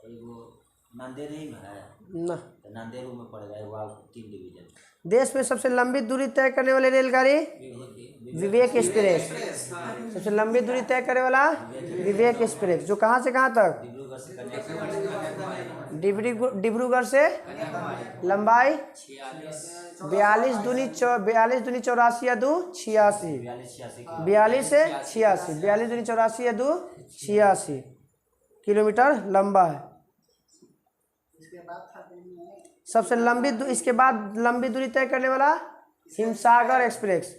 एगो नांदेड़ ही में है ना, तो नांदेड़ में पड़ेगा, एगो 3 डिवीजन। देश में सबसे लंबी दूरी तय करने वाली रेलगाड़ी विवेक एक्सप्रेस। सबसे लंबी दूरी तय करने वाला विवेक एक्सप्रेस, जो कहाँ से कहाँ तक? डिब्रूगढ़ से कन्याकुमारी, डिब्रूगढ़ से लंबाई 42 दूनी 84 या 2 86। 42 से 86, 42 दूनी 84 या 2 86 किलोमीटर लंबा है। सबसे लंबी इसके बाद लंबी दूरी तय करने वाला हिमसागर एक्सप्रेस।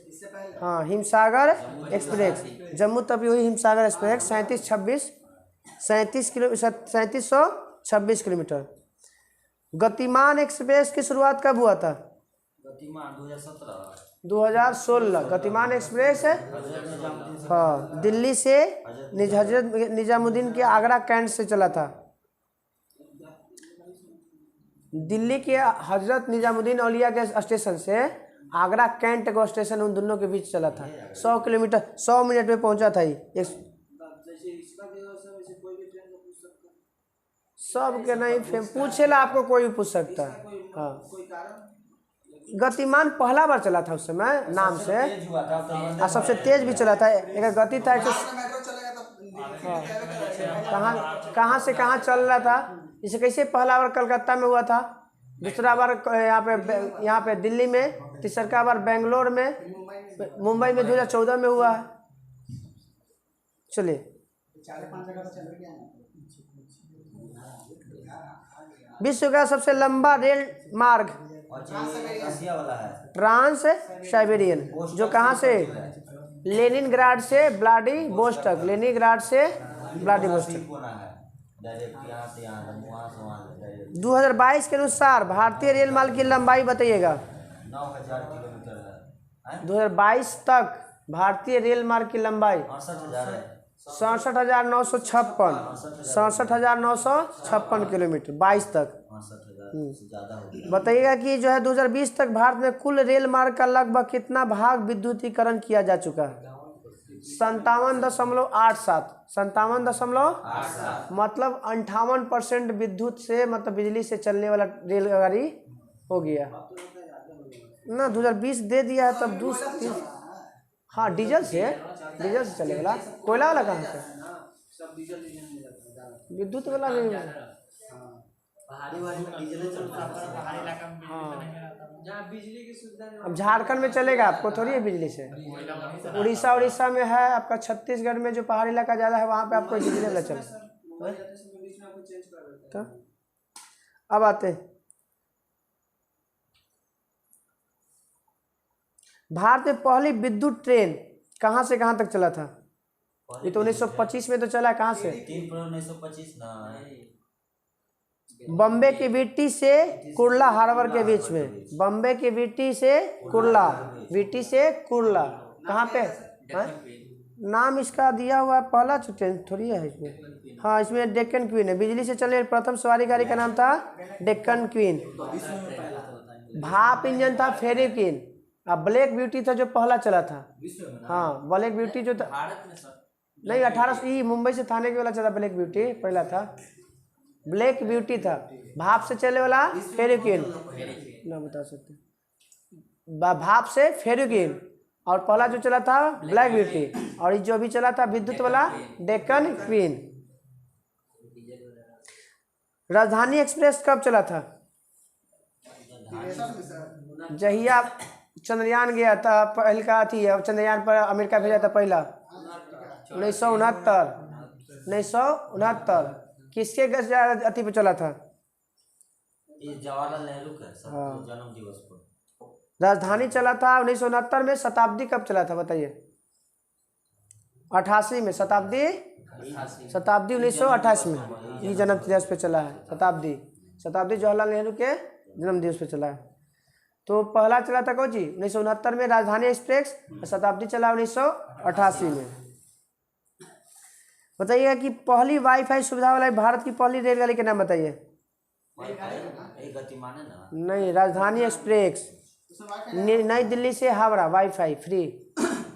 हाँ, हिमसागर एक्सप्रेस जम्मू तवी हुई हिमसागर एक्सप्रेस 3726 किलोमीटर। गतिमान एक्सप्रेस की शुरुआत कब हुआ था? गतिमान 2016। गतिमान एक्सप्रेस है, हाँ, दिल्ली से हजरत निजामुद्दीन के आगरा कैंट से चला था। दिल्ली के हजरत निजामुद्दीन औलिया के स्टेशन से आगरा कैंट को स्टेशन उन दोनों के बीच चला था। 100 किलोमीटर 100 मिनट में पहुंचा था ही। सब के नहीं पूछेला, आपको कोई भी पूछ सकता है। हाँ, गतिमान पहला बार चला था उस समय नाम से, और सबसे तेज भी चला था। एक गति था कहाँ से कहाँ चल रहा था। इसे कैसे पहला बार कलकत्ता में हुआ था, दूसरा बार यहाँ पे दिल्ली में, तीसरा बार बेंगलोर में, मुंबई में 2014 में हुआ है। चलिए, विश्व का सबसे लंबा रेल मार्ग एशिया वाला है ट्रांस साइबेरियन, जो कहाँ से? लेनिनग्राड से व्लादिवोस्टॉक, लेनिनग्राड से व्लादिवोस्टॉक। कोना है डायरेक्ट यहाँ से वहाँ डायरेक्ट 2022 के अनुसार भारतीय रेल मार्ग की लंबाई बताइएगा। 9,000 किलोमीटर है। 2022 तक भारतीय रेल मार्ग की लंबाई 68,000 है। 67,956, 67,956 किलोमीटर 22 तक। 68,000 से ज़्यादा हो गया। बताइएगा कि जो है 2020 तक भारत में कुल रेल मार्ग का लगभग कितना भाग विद्युतीकरण किया जा चुका है? 57.87, 57.87 मतलब 58% विद्युत से मतलब बिजली से चलने वाला रेलगाड़ी हो गया ना। 2020 दे दिया है तब दूसरा। हाँ डीजल से चले वाला, कोयला वाला कहाँ से? सब डीजल में जाता है। विद्युत वाला नहीं। पहाड़ी वाली में डीजल चलता है, पहाड़ी इलाका में बिजली नहीं रहता, जहाँ बिजली की सुविधा नहीं। अब झारखंड में चलेगा, आपको थोड़ी है बिजली से। उड़ीसा में है आपका, छत्तीसगढ़ में जो पहाड़ी इलाका ज़्यादा है वहाँ पे आपको बिजली वाला चले। तो अब आते हैं भारत में पहली विद्युत ट्रेन कहाँ से कहाँ तक चला था? ये तो 1925 में तो चला, कहाँ से? 3 फरवरी 1925 ना। बम्बे की बीटी से कुर्ला हार्बर के बीच में, बम्बे की बीटी से कुर्ला, बीटी से कुर्ला कहाँ पे है? नाम इसका दिया हुआ है, पहला ट्रेन थोड़ी है इसमें। हाँ इसमें डेक्कन क्वीन है। बिजली से चलने प्रथम सवारी गाड़ी का नाम था डेक्कन क्वीन। भाप इंजन था फेरी क्वीन। अब ब्लैक ब्यूटी था जो पहला चला था। हाँ ब्लैक ब्यूटी जो था नहीं 1800 मुंबई से थाने के वाला चला। ब्लैक ब्यूटी पहला था, ब्लैक ब्यूटी था। भाप से चलने वाला फेरिक्विन ना बता सकते, भाप से फेरिक्विन। और पहला जो चला था ब्लैक ब्यूटी, और जो अभी चला था विद्युत वाला डेक्कन क्वीन। राजधानी एक्सप्रेस कब चला था? जहिया चंद्रयान गया था पहल का थी, चंद्रयान पर अमेरिका भेजा था पहला 1969। किसके अति पे चला था? जवाहरलाल नेहरू का जन्म दिवस पर। राजधानी चला था 1969 में। शताब्दी कब चला था बताइए? 88 में। शताब्दी 1988 में ये जन्म दिवस पे चला है। शताब्दी जवाहरलाल नेहरू के जन्म दिवस पे चला है। तो पहला चला था कौन जी 1969 में राजधानी एक्सप्रेस, शताब्दी चला 1988 में। बताइए कि पहली वाईफाई सुविधा वाला भारत की पहली रेलगाड़ी के नाम बताइए। गतिमान है ना? नहीं, राजधानी एक्सप्रेस नई दिल्ली से हावड़ा वाईफाई फ्री।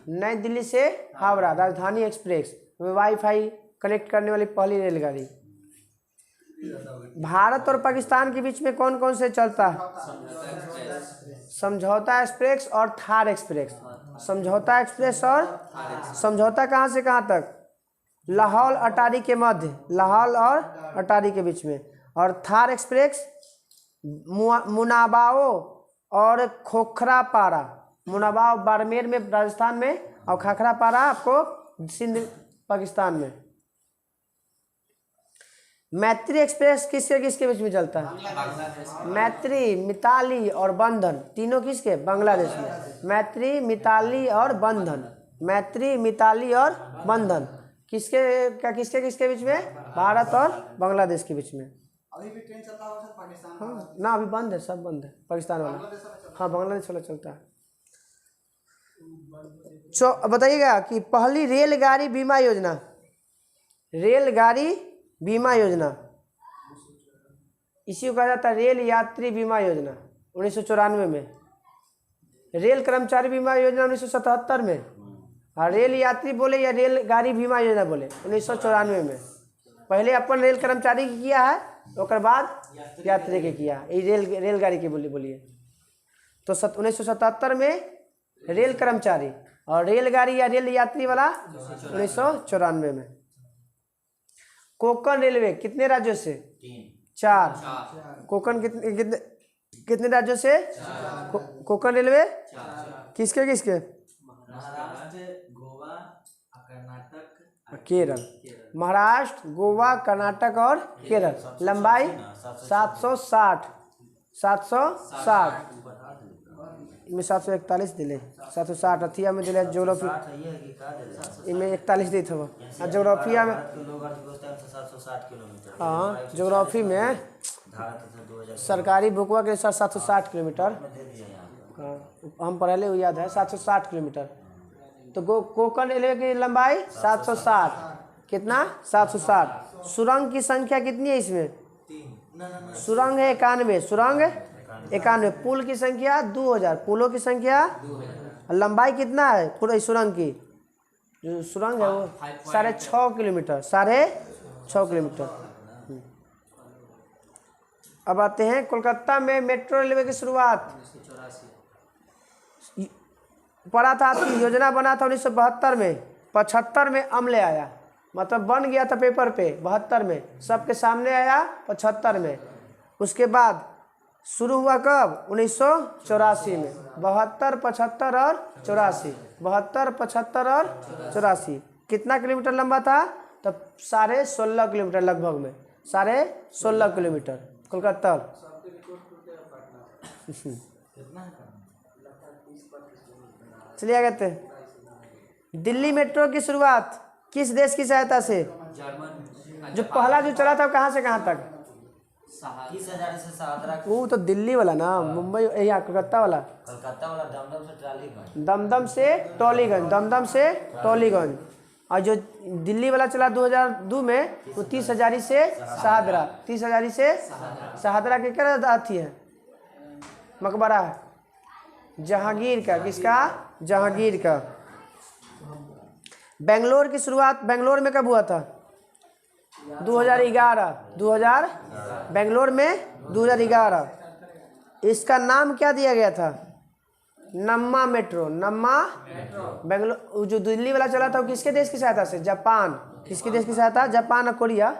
नई दिल्ली से Howrah Rajdhani express wifi connect करने वाली पहली रेलगाड़ी। भारत और पाकिस्तान के बीच में कौन कौन से चलता है? समझौता एक्सप्रेस और थार एक्सप्रेस। समझौता एक्सप्रेस और समझौता कहाँ से कहाँ तक? लाहौल अटारी के मध्य, लाहौल और अटारी के बीच में। और थार एक्सप्रेस मुनाबाओ और खोखरापारा। मुनाबाओ बाड़मेर में राजस्थान में, और खोखरापारा आपको सिंध पाकिस्तान में। मैत्री एक्सप्रेस किसके किसके बीच में चलता है? मैत्री, मिताली और बंधन, तीनों किसके? बांग्लादेश में। मैत्री, मिताली और बंधन। मैत्री, मिताली और बंधन किसके किसके बीच में? भारत और बांग्लादेश के बीच में। अभी भी ट्रेन चलता है पाकिस्तान। हाँ ना अभी बंद है, सब बंद है पाकिस्तान वाला। हाँ बांग्लादेश वाला चलता है। बताइएगा कि पहली रेलगाड़ी बीमा योजना, रेलगाड़ी बीमा योजना इसी को कहा जाता है रेल यात्री बीमा योजना 1994 में। रेल कर्मचारी बीमा योजना 1977 में। और रेल यात्री बोले या रेलगाड़ी बीमा योजना बोले 1994 में। पहले अपन रेल कर्मचारी की किया है, उसके बाद यात्री के किया। ये रेलगाड़ी की बोलिए तो 1977 में रेल कर्मचारी, और रेलगाड़ी या रेल यात्री वाला 1994 में। कोंकण रेलवे कितने राज्यों से? 4। कोंकण कितने राज्यों से? कोंकण रेलवे किसके किसके? गोवा, कर्नाटक, केरल। महाराष्ट्र, गोवा, कर्नाटक और केरल। लंबाई 760। इनमें 741 दिले, 760 अथिया में दिले जोग्राफी, 60 है, ये है कि का दे रहा है? इनमें 41 दी था वो। और जोग्राफिया में, भारत के लोग अर्थव्यवस्था में 760 किलोमीटर। हाँ जोग्राफी में धारा था 2000 सरकारी बुकवा के अनुसार 760 किलोमीटर। में दे दिया यहाँ पे। हाँ हम पढ़े हुए याद है 760 किलोमीटर। तो कोंकण रेलवे की लंबाई 760, कितना 760। सुरंग की संख्या कितनी है इसमें? सुरंग है 91, सुरंग 91। पुल की संख्या 2000, पुलों की संख्या, लंबाई कितना है पूरा सुरंग की? जो सुरंग है वो 6.5 किलोमीटर, 6.5 किलोमीटर। अब आते हैं कोलकाता में मेट्रो रेलवे की शुरुआत पड़ा था, आपकी योजना बना था 1972 में, 75 में अमले आया, मतलब बन गया था पेपर पे 72 में, सबके सामने आया 75 में। उसके बाद शुरू हुआ कब? 1984 में। 72, 75 और 84, 72, 75 और 84। कितना किलोमीटर लंबा था? तब 16.5 किलोमीटर लगभग में, 16.5 किलोमीटर कोलकाता। चलिए आगे थे। दिल्ली मेट्रो की शुरुआत किस देश की सहायता से? जो पहला जो चला था कहाँ से कहाँ तक? 30,000 से शाहदरा, वो तो दिल्ली वाला ना, मुंबई यहाँ कोलकाता वाला। कलकत्ता वाला दमदम से ट्रालीगंज, दमदम से टॉलीगंज, दमदम से टॉलीगंज। और जो दिल्ली वाला चला 2002 में, वो 30,000 से शाहदरा, 30,000 से शाहदरा के क्या अथी है? मकबरा है जहांगीर का। किसका? जहांगीर का। बेंगलोर की शुरुआत बेंगलोर में कब हुआ था? 2011, बेंगलोर में 2011। इसका नाम क्या दिया गया था? नम्मा मेट्रो, नम्मा बेंगलोर। जो दिल्ली वाला चला था वो किसके देश की सहायता से? जापान। किसके देश की सहायता? जापान और कोरिया,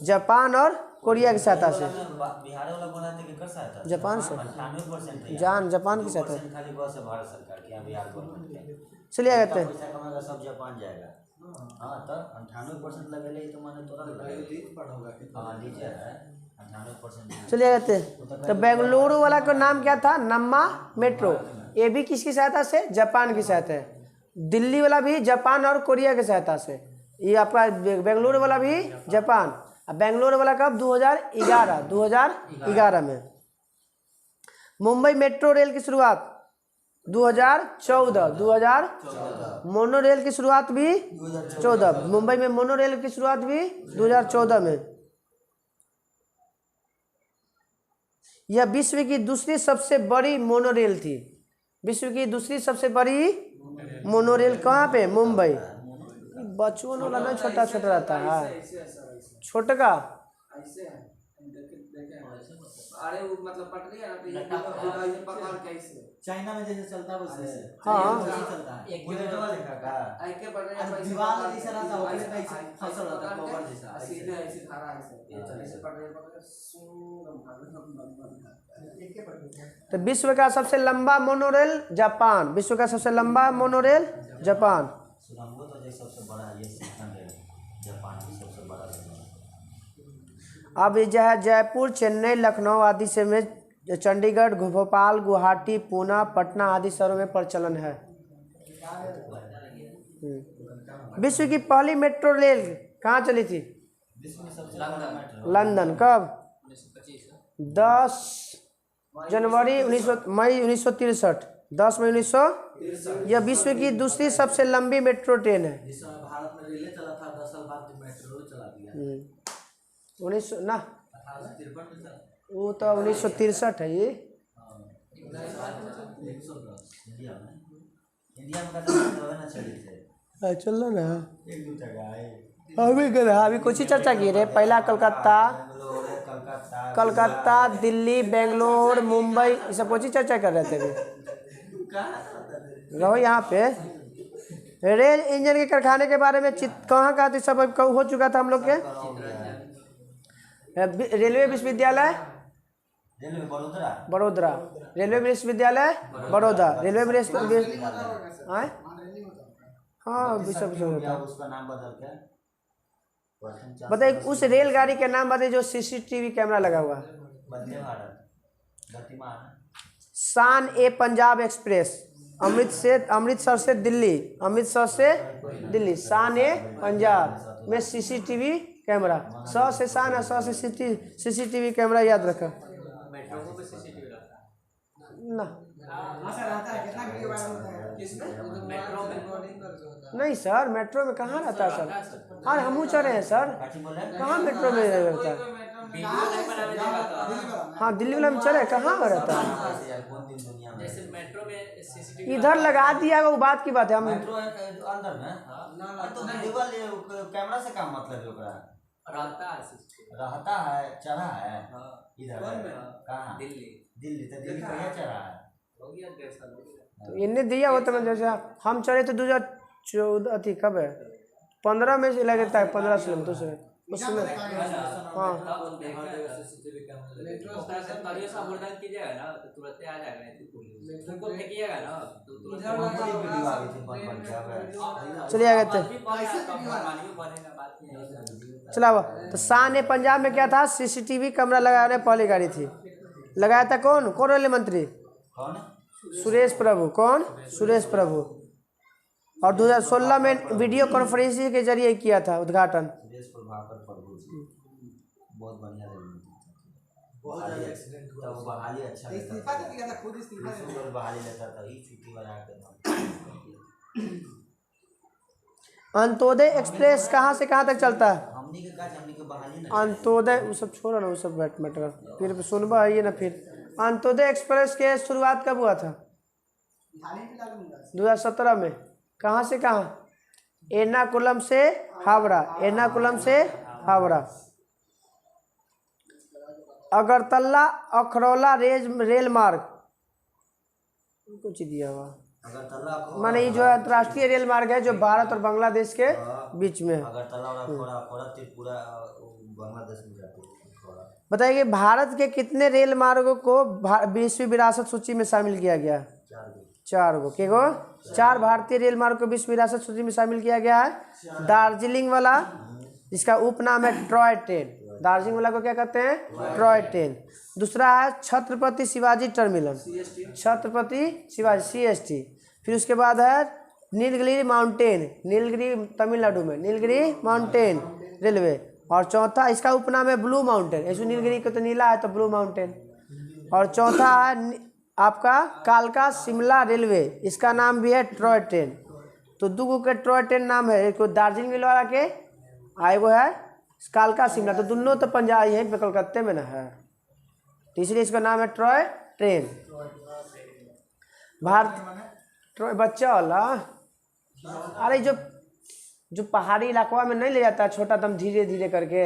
जापान और कोरिया की सहायता से। बिहार वाला बोला था कि कर सकता है जापान से 98% जापान की सहायता। खाली बस है भारत सरकार की, यहाँ बिहार गवर्नमेंट के। चलिए आगे थे। पैसा कमाएगा सब जापान जाएगा। हाँ तो 98% लगेले तो मैंने तोरा लगेगा। हाँ लीजिए है 98%। चलिए आगे थे। तो बेंगलुरु वाला का नाम क्या था? नम्मा मेट्रो। ये भी किसकी सहायता से? जापान की सहायता है। दिल्ली वाला भी जापान और कोरिया की सहायता से। ये आपका बेंगलुरु वाला भी जापान। अब बेंगलुरु वाला कब? 2011 में। मुंबई मेट्रो रेल की शुरुआत 2014, मोनो रेल की शुरुआत भी 14, मुंबई में मोनो रेल की शुरुआत भी 2014 में। यह विश्व की दूसरी सबसे बड़ी मोनो रेल थी। विश्व की दूसरी सबसे बड़ी मोनो रेल कहाँ पे? मुंबई। बचपन वाला ना छोटा छोटा रहता है, छोटे का। अरे वो मतलब पटरी है ना, तो ये पकड़ कैसे चाइना में जैसे चलता है वैसे। हाँ। वैसे चलता है। एक बुलेटवा लिखा का आके पटरी अरे दीवार जैसा रहता है, वो कैसे फसल रहता है, गोबर जैसा। सीधे ऐसे खड़ा है ऐसे पटरी पकड़ तो विश्व का सबसे लंबा मोनोरेल जापान। विश्व का सबसे लंबा मोनोरेल जापान। सुरंगो तो जैसे सबसे बड़ा ये सिस्टम है जापान की सबसे बड़ा सिस्टम। अब ये जो है जयपुर, चेन्नई, लखनऊ आदि से में, चंडीगढ़, भोपाल, गुवाहाटी, पूना, पटना आदि शहरों में प्रचलन है। विश्व की पहली मेट्रो रेल कहाँ चली थी? विश्व में सबसे बड़ा मेट्रो लंदन। कब? 10 जनवरी 1963, 10 मई 1900। यह विश्व की दूसरी सबसे लंबी मेट्रो ट्रेन है। जिस समय भारत में रेले चला था 10 साल बाद मेट्रो चला दिया। 1900 ना, 1853 में चला। वो तो 1963 है ये। इंडिया में कहते ना चली थे चल रहा ना। एक दो जगह है अभी कुछ ही चर्चा की रे। पहला कलकत्ता, कलकत्ता, दिल्ली, बेंगलोर, मुंबई, ये सब कुछ ही चर्चा कर रहे थे अभी। रहो यहाँ पे। रेल इंजन के कारखाने के बारे में कहाँ का सब हो चुका था हम लोग के? रेलवे विश्वविद्यालय बड़ोदरा, रेलवे विश्वविद्यालय बड़ौदा, रेलवे हाँ विश्वविद्यालय। उसका नाम बदल के बताइए उस रेलगाड़ी का नाम बताइए जो सीसीटीवी कैमरा लगा हुआ। वंदे भारत, गतिमान शान ए पंजाब एक्सप्रेस, अमृतसर से दिल्ली, शान ए पंजाब में सीसीटीवी कैमरा, 100 से शान है, 100 से सीसीटीवी कैमरा याद रखा मेट्रो में सीसीटीवी रहता ना। है मेट्रो में नहीं सर, मेट्रो में कहाँ रहता है सर? हाँ हमू चले हैं सर, कहाँ मेट्रो में रहता है? वीडियो नहीं बनाने देगा तो हाँ दिल्ली वाला में चले, कहाँ में रहता है? जैसे मेट्रो में सीसीटीवी इधर लगा दिया वो बात की बात है। हम मेट्रो अंदर में तो केवल कैमरा से काम मतलब है ओकरा रहता है CCTV। रहता है, चढ़ा है हाँ इधर कहाँ? दिल्ली तो दिल्ली कहाँ चढ़ा है? हो गया 1.5 साल हो गया। तो इनने दिया होता मैं, जैसे हम चढ़े तो 2014 अथी कब है 15 में से लगता है, 15 से दूसरे उसमें। हाँ सीसीटीवी कैमरा उस तरह से तरियो से मुर्दान कीजिएगा ना तो तुरंत आ जाएगा, नहीं तो पुलिस तुमको फेंकिएगा ना तो तुरंत वीडियो आ गई थी बन गया। चलिए आगे थे, चला हुआ। तो शान ए पंजाब में क्या था? सीसीटीवी कैमरा लगाने पहली गाड़ी थी। लगाया था कौन रेल मंत्री? कौन? सुरेश प्रभु। कौन? सुरेश प्रभु। और 2016 में वीडियो कॉन्फ्रेंसिंग के जरिए किया था उद्घाटन। सुरेश प्रभु जी बहुत बढ़िया तब बहाली अच्छा इस्तीफा तो किया था, खुद इस्तीफा दे दिया। बहाली लेता था ही छुट्टी बना के। अंत्योदय एक्सप्रेस कहाँ से कहाँ तक चलता है? हमनी के बहाली ना अंत्योदय वो सब छोड़ो ना, वो सब बैठ मैटर फिर सुनबा है ये ना। फिर अंत्योदय एक्सप्रेस के शुरुआत कब हुआ था? 2017 में। कहाँ से कहाँ? एर्नाकुलम से हावड़ा, एर्नाकुलम से हावड़ा। अगरतला अखरौला रेल मार्ग कुछ दिया हुआ माने ये जो अंतर्राष्ट्रीय रेल मार्ग है जो भारत और बांग्लादेश के बीच में है। अगरतला और त्रिपुरा बांग्लादेश में जाते हैं। बताइए कि भारत के कितने रेल मार्गों को विश्व विरासत सूची में शामिल किया गया है? 4 गो। के गो? 4 भारतीय रेल मार्ग को विश्व विरासत सूची में शामिल किया गया है। दार्जिलिंग वाला जिसका उपनाम है ट्रॉय ट्रेन, दार्जिलिंग वाला को क्या कहते हैं? Troy train. दूसरा है छत्रपति शिवाजी टर्मिनल, छत्रपति शिवाजी CST। फिर उसके बाद है नीलगिरी माउंटेन, नीलगिरी तमिलनाडु में नीलगिरी माउंटेन रेलवे। और चौथा इसका उपनाम है ब्लू माउंटेन, ऐसे नीलगिरी को तो नीला है तो ब्लू माउंटेन। और चौथा है आपका कालका शिमला रेलवे, इसका नाम भी है ट्रॉय ट्रेन। तो 2 के ट्रॉय ट्रेन नाम है, एक दार्जिलिंग वाला के आए वो है कालका शिमला। तो दोनों तो पंजाब यहीं पे कलकत्ते में ना है, तो इसलिए इसका नाम है ट्रॉय ट्रेन। भारत ट्रॉय बच्चा वाला, अरे जो पहाड़ी इलाका में नहीं ले जाता छोटा दम धीरे धीरे करके,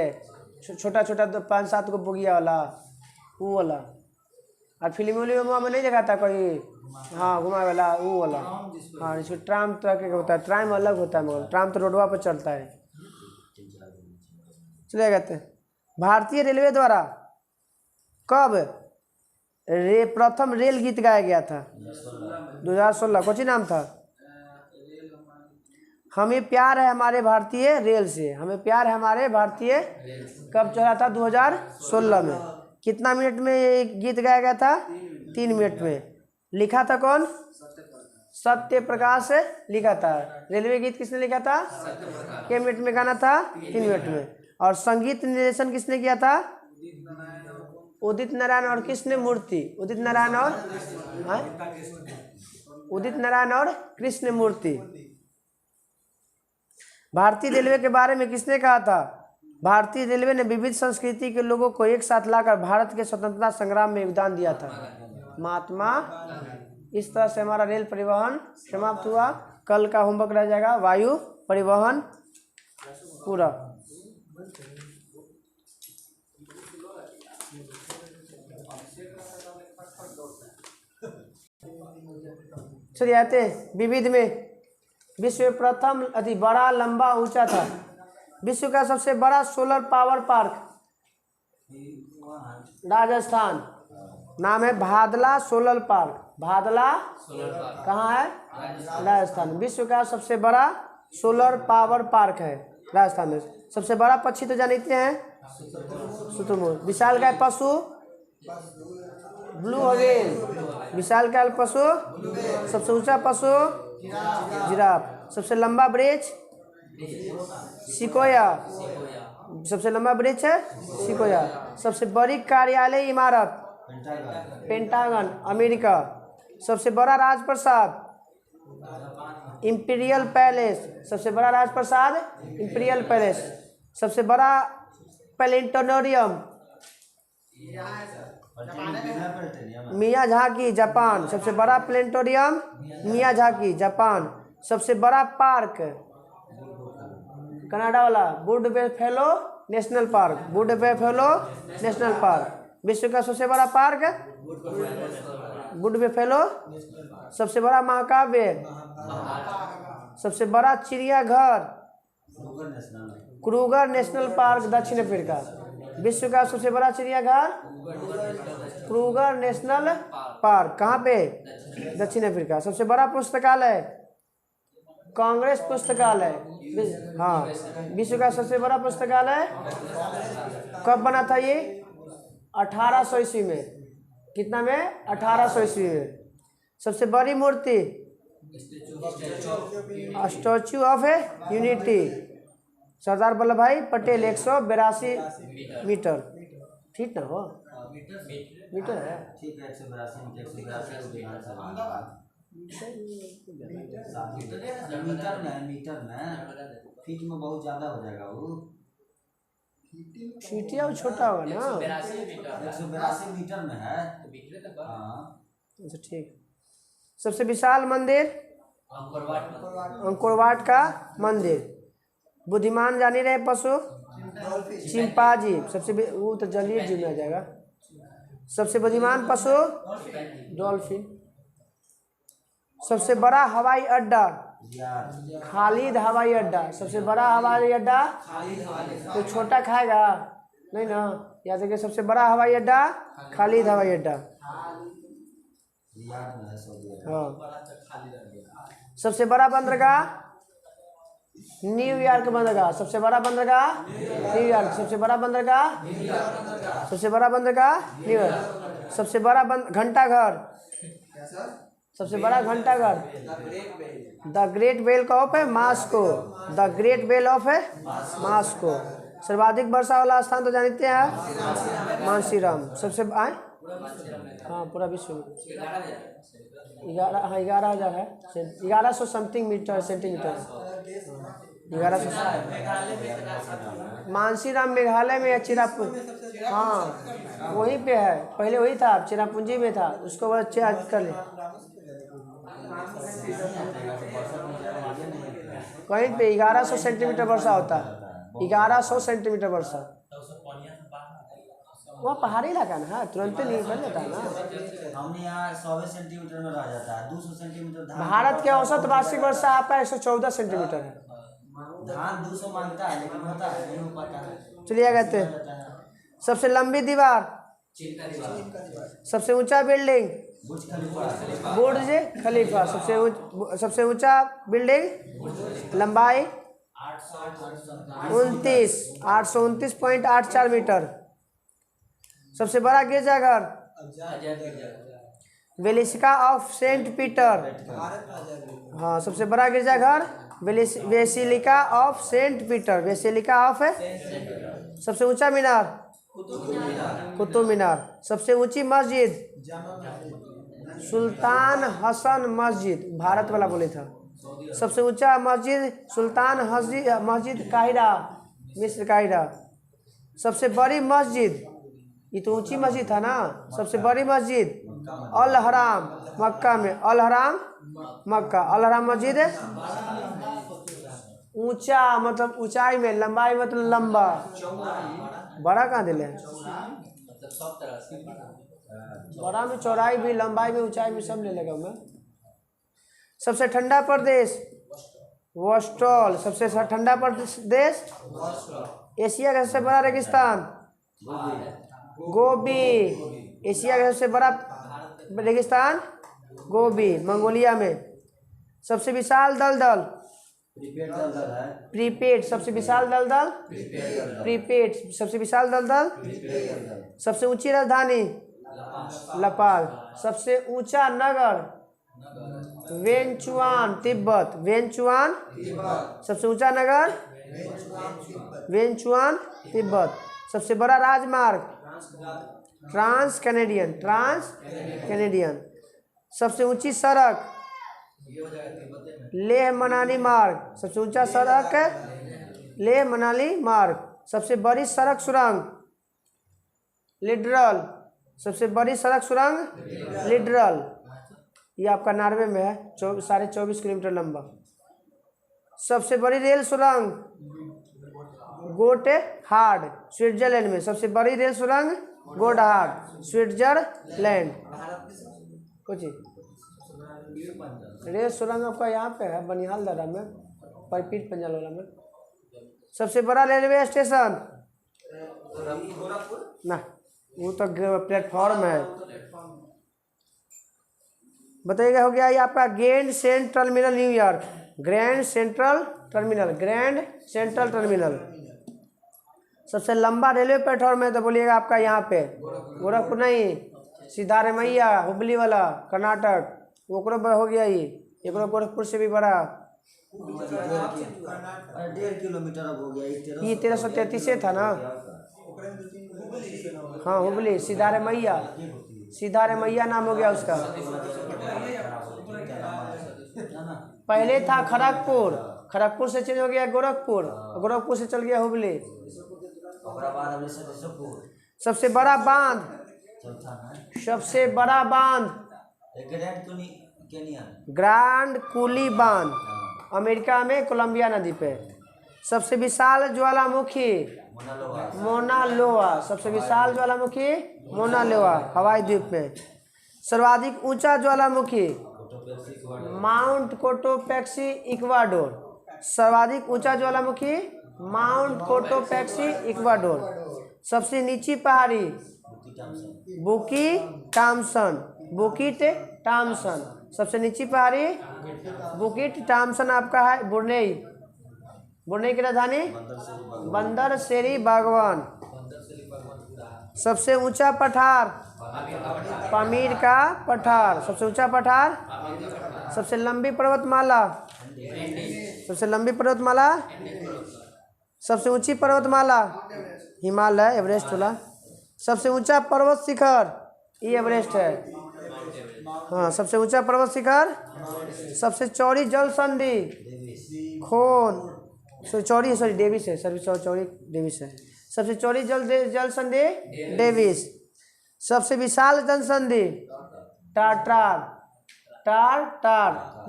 छोटा 5-7 को बोगिया वाला, वो वाला। और फिल्म में नहीं दिखाता कोई, हाँ घुमा वाला वो वाला। हाँ इसको ट्राम तरह के होता है, ट्राम अलग होता है मगर ट्राम तो रोडवा पर चलता है। चले गए थे। भारतीय रेलवे द्वारा कब प्रथम रेल गीत गाया गया था? 2016। कौन सी नाम था? हमें प्यार है हमारे भारतीय रेल से, हमें प्यार है हमारे भारतीय। कब चला था? 2016 में। कितना मिनट में ये गीत गाया गया था? 3 मिनट में। लिखा था कौन? सत्य प्रकाश लिखा था। रेलवे गीत किसने लिखा था? के मिनट में गाना था? 3 मिनट में। और संगीत निर्देशन किसने किया था? उदित नारायण और किसने मूर्ति? उदित नारायण और कृष्ण मूर्ति। भारतीय रेलवे के बारे में किसने कहा था? भारतीय रेलवे ने विविध संस्कृति के लोगों को एक साथ लाकर भारत के स्वतंत्रता संग्राम में योगदान दिया था, महात्मा। इस तरह से हमारा रेल परिवहन समाप्त हुआ। कल का होमवर्क रह जाएगा वायु परिवहन पूरा। चलिए आते विविध में। विश्व में प्रथम अति बड़ा लंबा ऊंचा था। विश्व का सबसे बड़ा सोलर पावर पार्क राजस्थान, नाम है भादला सोलर पार्क। भादला कहाँ है? राजस्थान। विश्व का सबसे बड़ा सोलर पावर पार्क है राजस्थान में। सबसे बड़ा पक्षी तो जानते हैं शुतुरमुर्ग। विशालकाय पशु ब्लू व्हेल। विशालकाय पशु, सबसे ऊंचा पशु जिराफ, सबसे लंबा वृक्ष सिकोया, सबसे लंबा वृक्ष है सिकोया, सबसे बड़ी कार्यालय इमारत पेंटागन अमेरिका, सबसे बड़ा राजप्रसाद इंपीरियल पैलेस, सबसे बड़ा राजप्रसाद इंपीरियल पैलेस, सबसे बड़ा प्लेनेटोरियम मियाजाकी जापान, सबसे बड़ा प्लेनेटोरियम मियाजाकी जापान, सबसे बड़ा पार्क कनाडा वाला वुडबेफेलो नेशनल पार्क, वुडबेफेलो नेशनल पार्क, विश्व का सबसे बड़ा पार्क वुडबेफेलो, सबसे बड़ा महाकाव्य, सबसे बड़ा चिड़ियाघर क्रूगर नेशनल पार्क दक्षिण अफ्रीका, विश्व का सबसे बड़ा चिड़ियाघर क्रूगर नेशनल पार्क कहाँ पे दक्षिण अफ्रीका, सबसे बड़ा पुस्तकालय कांग्रेस पुस्तकालय, हाँ विश्व का सबसे बड़ा पुस्तकालय कब बना था ये 1800 ईस्वी में, कितना में 1800 ईस्वी में, सबसे बड़ी मूर्ति statue of unity Sardar Vallabh भाई पटेल 182 मीटर, ठीक ना हो मीटर है ठीक है 182 मीटर में फीट में बहुत ज़्यादा हो जाएगा वो, फीटिया छोटा होगा ना 182 मीटर में है। हाँ अच्छा ठीक। सबसे विशाल मंदिर अंकोरवाट का मंदिर, बुद्धिमान जानी रहे पशु चिंपांजी, सबसे वो तो जलीय जीव में आ जाएगा, सबसे बुद्धिमान पशु डॉल्फिन, सबसे बड़ा हवाई अड्डा खालिद हवाई अड्डा, सबसे बड़ा हवाई अड्डा तो छोटा खाएगा नहीं ना, याद रखिए सबसे बड़ा हवाई अड्डा खालिद हवाई अड्डा। हाँ सबसे बड़ा बंदरगाह न्यूयॉर्क बंदरगाह, सबसे बड़ा बंदरगाह न्यूयॉर्क, सबसे बड़ा बंदरगाह न्यूयॉर्क, सबसे बड़ा घंटाघर, सबसे बड़ा घंटाघर the Great Bell of Moscow, the Great Bell of Moscow, सर्वाधिक वर्षा वाला स्थान तो जानते हैं मानसीराम, सबसे आए हाँ पूरा विश्व में 11,000 है, 1100 something metre centimetre, 1100 Mawsynram Meghalaya में है, चिरापुंजी हाँ वहीं पे है, पहले वही था चिरापुंजी में था, उसको बाद चेंज कर ले कहीं पे 1100 सेंटीमीटर वर्षा होता है, 1100 सेंटीमीटर वर्षा, वहाँ पहाड़ी इलाका ना तुरंत नहीं बन जाता है ना, हमने यहाँ 100 सेंटीमीटर में रह जाता है, 200 सेंटीमीटर भारत के औसत वार्षिक वर्षा आपका 114 सेंटीमीटर है, धान 200 मांगता है लेकिन होता है नहीं हो पाता है। चलिए कहते हैं सबसे लंबी दीवार, सबसे ऊंचा बिल्डिंग बुर्ज खलीफा, सबसे ऊंचा बिल्डिंग लंबाई 829.84 मीटर, सबसे बड़ा गिरजाघर बेसिलिका ऑफ सेंट पीटर, हाँ सबसे बड़ा गिरजाघर basilica of Saint Peter, basilica of, सबसे ऊंचा मीनार कुतुब मीनार, सबसे ऊंची मस्जिद सुल्तान हसन मस्जिद, भारत वाला बोले था, सबसे ऊंचा मस्जिद सुल्तान मस्जिद काहिरा मिस्र काहिरा, सबसे बड़ी मस्जिद ये तो ऊंची मस्जिद था ना, सबसे बड़ी मस्जिद अल हराम मक्का में, अल हराम मक्का, अल हराम मस्जिद ऊंचा मतलब ऊंचाई में, लंबाई मतलब लंबा, बड़ा कहाँ दिले बड़ा में चौड़ाई भी लंबाई में ऊंचाई में सब ले लेगा मैं। सबसे ठंडा प्रदेश वोस्टॉल, सबसे ठंडा प्रदेश एशिया का सबसे बड़ा रेगिस्तान गोबी, एशिया का सबसे बड़ा रेगिस्तान गोबी मंगोलिया में, सबसे विशाल दलदल प्रीपेड, सबसे विशाल दलदल प्रीपेड, सबसे विशाल दलदल, सबसे ऊंची राजधानी नेपाल। सबसे ऊंचा नगर वेंचुआन तिब्बत। वेंचुआन सबसे ऊंचा नगर वेंचुआन तिब्बत। सबसे बड़ा राजमार्ग ट्रांस कैनेडियन। सबसे ऊंची सड़क लेह मनाली मार्ग। सबसे ऊंचा सड़क लेह मनाली मार्ग। सबसे बड़ी सड़क सुरंग लिडरल। सबसे बड़ी सड़क सुरंग लिडरल, ये आपका नॉर्वे में है, 24.5 किलोमीटर लंबा। सबसे बड़ी रेल सुरंग गोटेहार्ड स्विट्जरलैंड में। सबसे बड़ी रेल सुरंग गोटेहार्ड स्विट्जरलैंड। कुछ रेल सुरंग आपका यहाँ पे है बनिहाल दारा में, परपीट पंजालोला में। सबसे बड़ा रेलवे स्टेशन ना, वो तो प्लेटफॉर्म है। बताइएगा हो गया ये आपका grand central terminal New York. Grand central terminal. सबसे लंबा रेलवे प्लेटफॉर्म है तो बोलिएगा आपका यहाँ पे गोरखपुर नहीं, सिद्धारमैया हुबली वाला कर्नाटक, वो हो गया ये गोरखपुर से भी बड़ा। 1.5 किलोमीटर अब हो गया ये 1333 था ना। हाँ हुबली सिद्धारमैया नाम हो गया उसका। पहले था खड़गपुर से चेंज हो गया गोरखपुर से चल गया हुबली। सबसे बड़ा बांध ग्रैंड कूली बांध अमेरिका में कोलंबिया नदी पे। सबसे विशाल ज्वालामुखी मोना लोआ। सबसे विशाल ज्वालामुखी मोना लोआ हवाई द्वीप में। सर्वाधिक ऊंचा ज्वालामुखी माउंट कोटोपैक्सी इक्वाडोर। सर्वाधिक ऊंचा ज्वालामुखी माउंट कोटोपैक्सी इक्वाडोर। सबसे नीची पहाड़ी बुकिट टॉमसन। सबसे नीची पहाड़ी बुकिट टॉमसन आपका है बुर्नेई की राजधानी बंदरसेरी बागवान। सबसे ऊंचा पठार पामीर का पठार। सबसे ऊंचा पठार। सबसे लंबी पर्वतमाला सबसे ऊंची पर्वतमाला हिमालय एवरेस्ट वाला। सबसे ऊंचा पर्वत शिखर ये एवरेस्ट है। हाँ सबसे ऊंचा पर्वत शिखर। सबसे चौड़ी जल संधि डेविस है। चौड़ी डेविस है। सबसे चौड़ी जल संधि डेविस। सबसे विशाल जनसंधि टाटार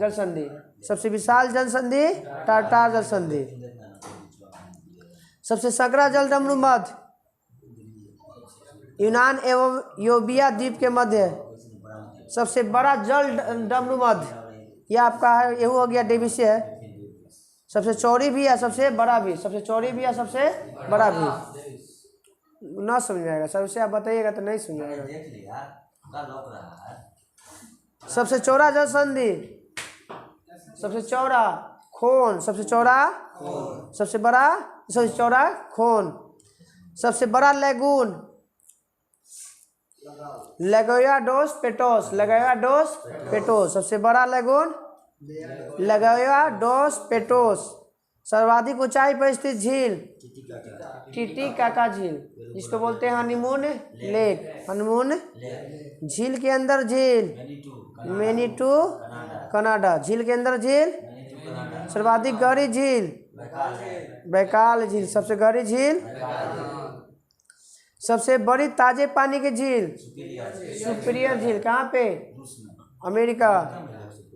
जल संधि। सबसे विशाल जनसंधि टाटार जल संधि। सबसे संकरा जल डमरू मध्य यूनान एवं योबिया द्वीप के मध्य। सबसे बड़ा जल डमरू मध्य यह आपका है, यह हो गया डेविस है। सबसे चौड़ी भी है सबसे बड़ा भी। सबसे चौड़ी भी है सबसे बड़ा भी। ना समझ में आएगा सबसे आप बताइएगा तो नहीं समझ आएगा। सबसे चौड़ा जल संधि सबसे चौड़ा खोन। सबसे चौड़ा सबसे बड़ा सबसे चौड़ा खोन। सबसे बड़ा लेगून लगोया डोस पेटोस। सबसे बड़ा लेगून लगोया डोस पेटोस। सर्वाधिक ऊंचाई पर स्थित झील टिटिकाका झील, जिसको बोलते हैं हनीमून झील के अंदर झील मैनीटू कनाडा। झील के अंदर झील। सर्वाधिक गहरी झील बैकाल झील। सबसे गहरी झील। सबसे बड़ी ताजे पानी की झील सुपीरियर झील कहाँ पे अमेरिका।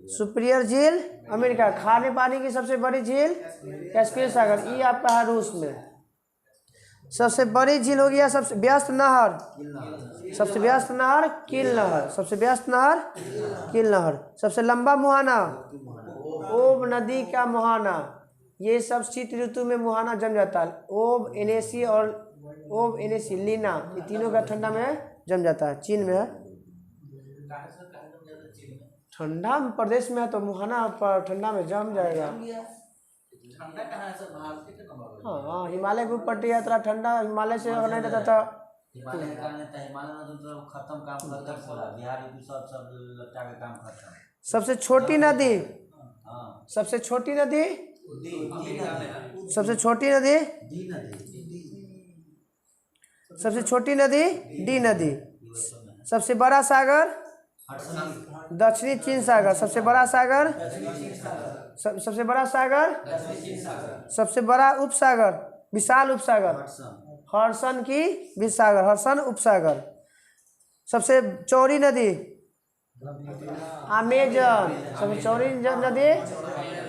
सुपीरियर झील अमेरिका। खारे पानी की सबसे बड़ी झील कैस्पियन सागर, ये आपका है रूस में। सबसे बड़ी झील हो गया सबसे व्यस्त नहर कील नहर। सबसे लंबा मुहाना ओब नदी का मुहाना। ये सब शीत ऋतु में मुहाना जम जाता है। ओब एनेसी लीना, ये तीनों का ठंडा में जम जाता है। चीन में है ठंडा प्रदेश में है तो मुहाना पर ठंडा में जम जाएगा। हाँ हिमालय के ऊपर यात्रा ठंडा हिमालय से अगर नहीं रहता था हिमालय के कारण था, हिमालय में तो खत्म काम खत्म पूरा, बिहार यूपी सब लट्टा के काम खत्म। सबसे छोटी नदी, हाँ सबसे छोटी नदी, दी नदी, सबसे छोटी नदी, दी नदी, सबसे छोटी नदी डी नदी। यूएसए में है। सबसे बड़ा सागर हडसन, दक्षिणी चीन सागर। सबसे बड़ा सागर, सबसे बड़ा सागर, सबसे बड़ा उपसागर, विशाल उपसागर, हडसन, हर्षण की विसागर, हर्षण उपसागर। सबसे चौड़ी नदी अमेजन। सबसे चौड़ी नदी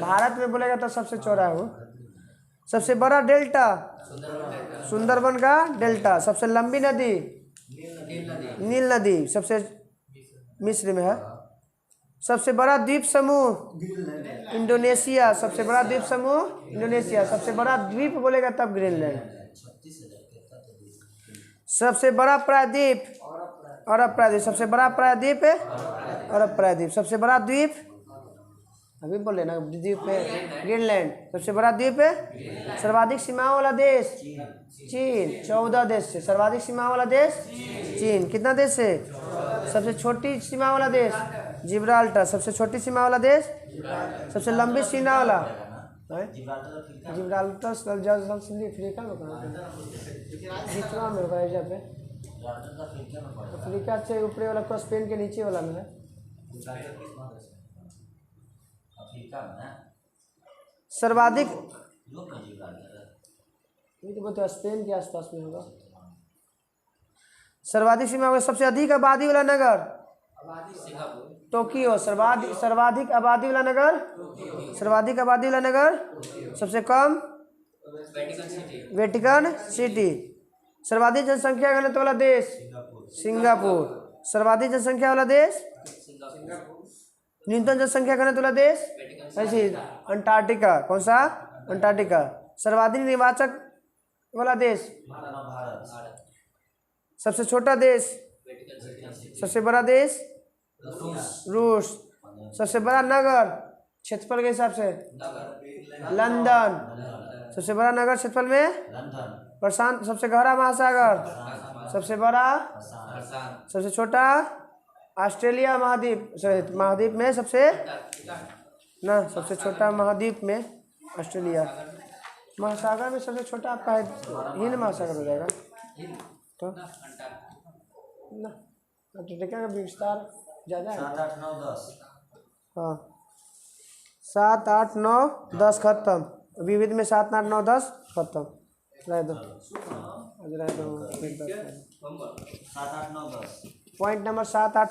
भारत में बोलेगा तो सबसे चौड़ा है वो। सबसे बड़ा डेल्टा सुंदरबन का डेल्टा। सबसे लंबी नदी नील नदी, सबसे मिस्र में है। सबसे बड़ा द्वीप समूह इंडोनेशिया। सबसे बड़ा द्वीप समूह इंडोनेशिया। सबसे बड़ा द्वीप बोलेगा तब ग्रीनलैंड। 36,000 कहता था। सबसे बड़ा प्रायद्वीप अरब प्रायद्वीप। सबसे बड़ा प्रायद्वीप अरब प्रायद्वीप। सबसे बड़ा द्वीप अभी बोले ना द्वीप है ग्रीनलैंड। सबसे बड़ा द्वीप है। सर्वाधिक सीमाओं वाला देश चीन, 14 देश से। सर्वाधिक सीमा वाला देश चीन, कितना देश से? सबसे छोटी सीमा वाला देश जिब्राल्टर। सबसे छोटी सीमा वाला देश, सबसे लंबी सीमा वाला Gibraltar Africa, Gibraltar Sindhi Africa में कहाँ पे? बीचवा में होगा एजा पे। जिब्राल्टर तो अफ्रीका में पड़ेगा। अफ्रीका से ऊपरी वाला तो स्पेन के नीचे वाला में है। जिब्राल्टर किस महादेश में? अफ्रीका में है। सर्वाधिक यूरोप में जिब्राल्टर है। ये तो बोलते स्पेन के आसपास में होगा। सर्वाधिक सीमा वाला, सबसे अधिक आबादी वाला नगर टोक्यो। सर्वाधिक आबादी वाला नगर, सर्वाधिक आबादी वाला नगर, सबसे कम वेटिकन सिटी। सर्वाधिक जनसंख्या घनत्व वाला देश सिंगापुर। सर्वाधिक जनसंख्या वाला देश, न्यूनतम जनसंख्या घनत्व वाला देश ऐसे अंटार्कटिका। कौन सा? अंटार्कटिका। सर्वाधिक निर्वाचक वाला देश, भारत, सबसे छोटा देश, सबसे बड़ा देश रूस। सबसे बड़ा नगर क्षेत्रफल के हिसाब से लंदन। सबसे बड़ा नगर क्षेत्रफल में लंदन, प्रशांत। सबसे गहरा महासागर, सबसे बड़ा, सबसे छोटा ऑस्ट्रेलिया महाद्वीप। महाद्वीप में सबसे ना, सबसे छोटा महाद्वीप में ऑस्ट्रेलिया। महासागर में सबसे छोटा आपका हिंद महासागर हो जाएगा। तो ना अंटार्कटिका का विस्तार ज़्यादा है। 7, 8, 9, 10। हाँ 7, 8, 9, 10 खत्म। विविध में 7, 8, 9, 10 खत्म। रह दो आज रह दो 7, 8, 9, 10। Point number 7, 8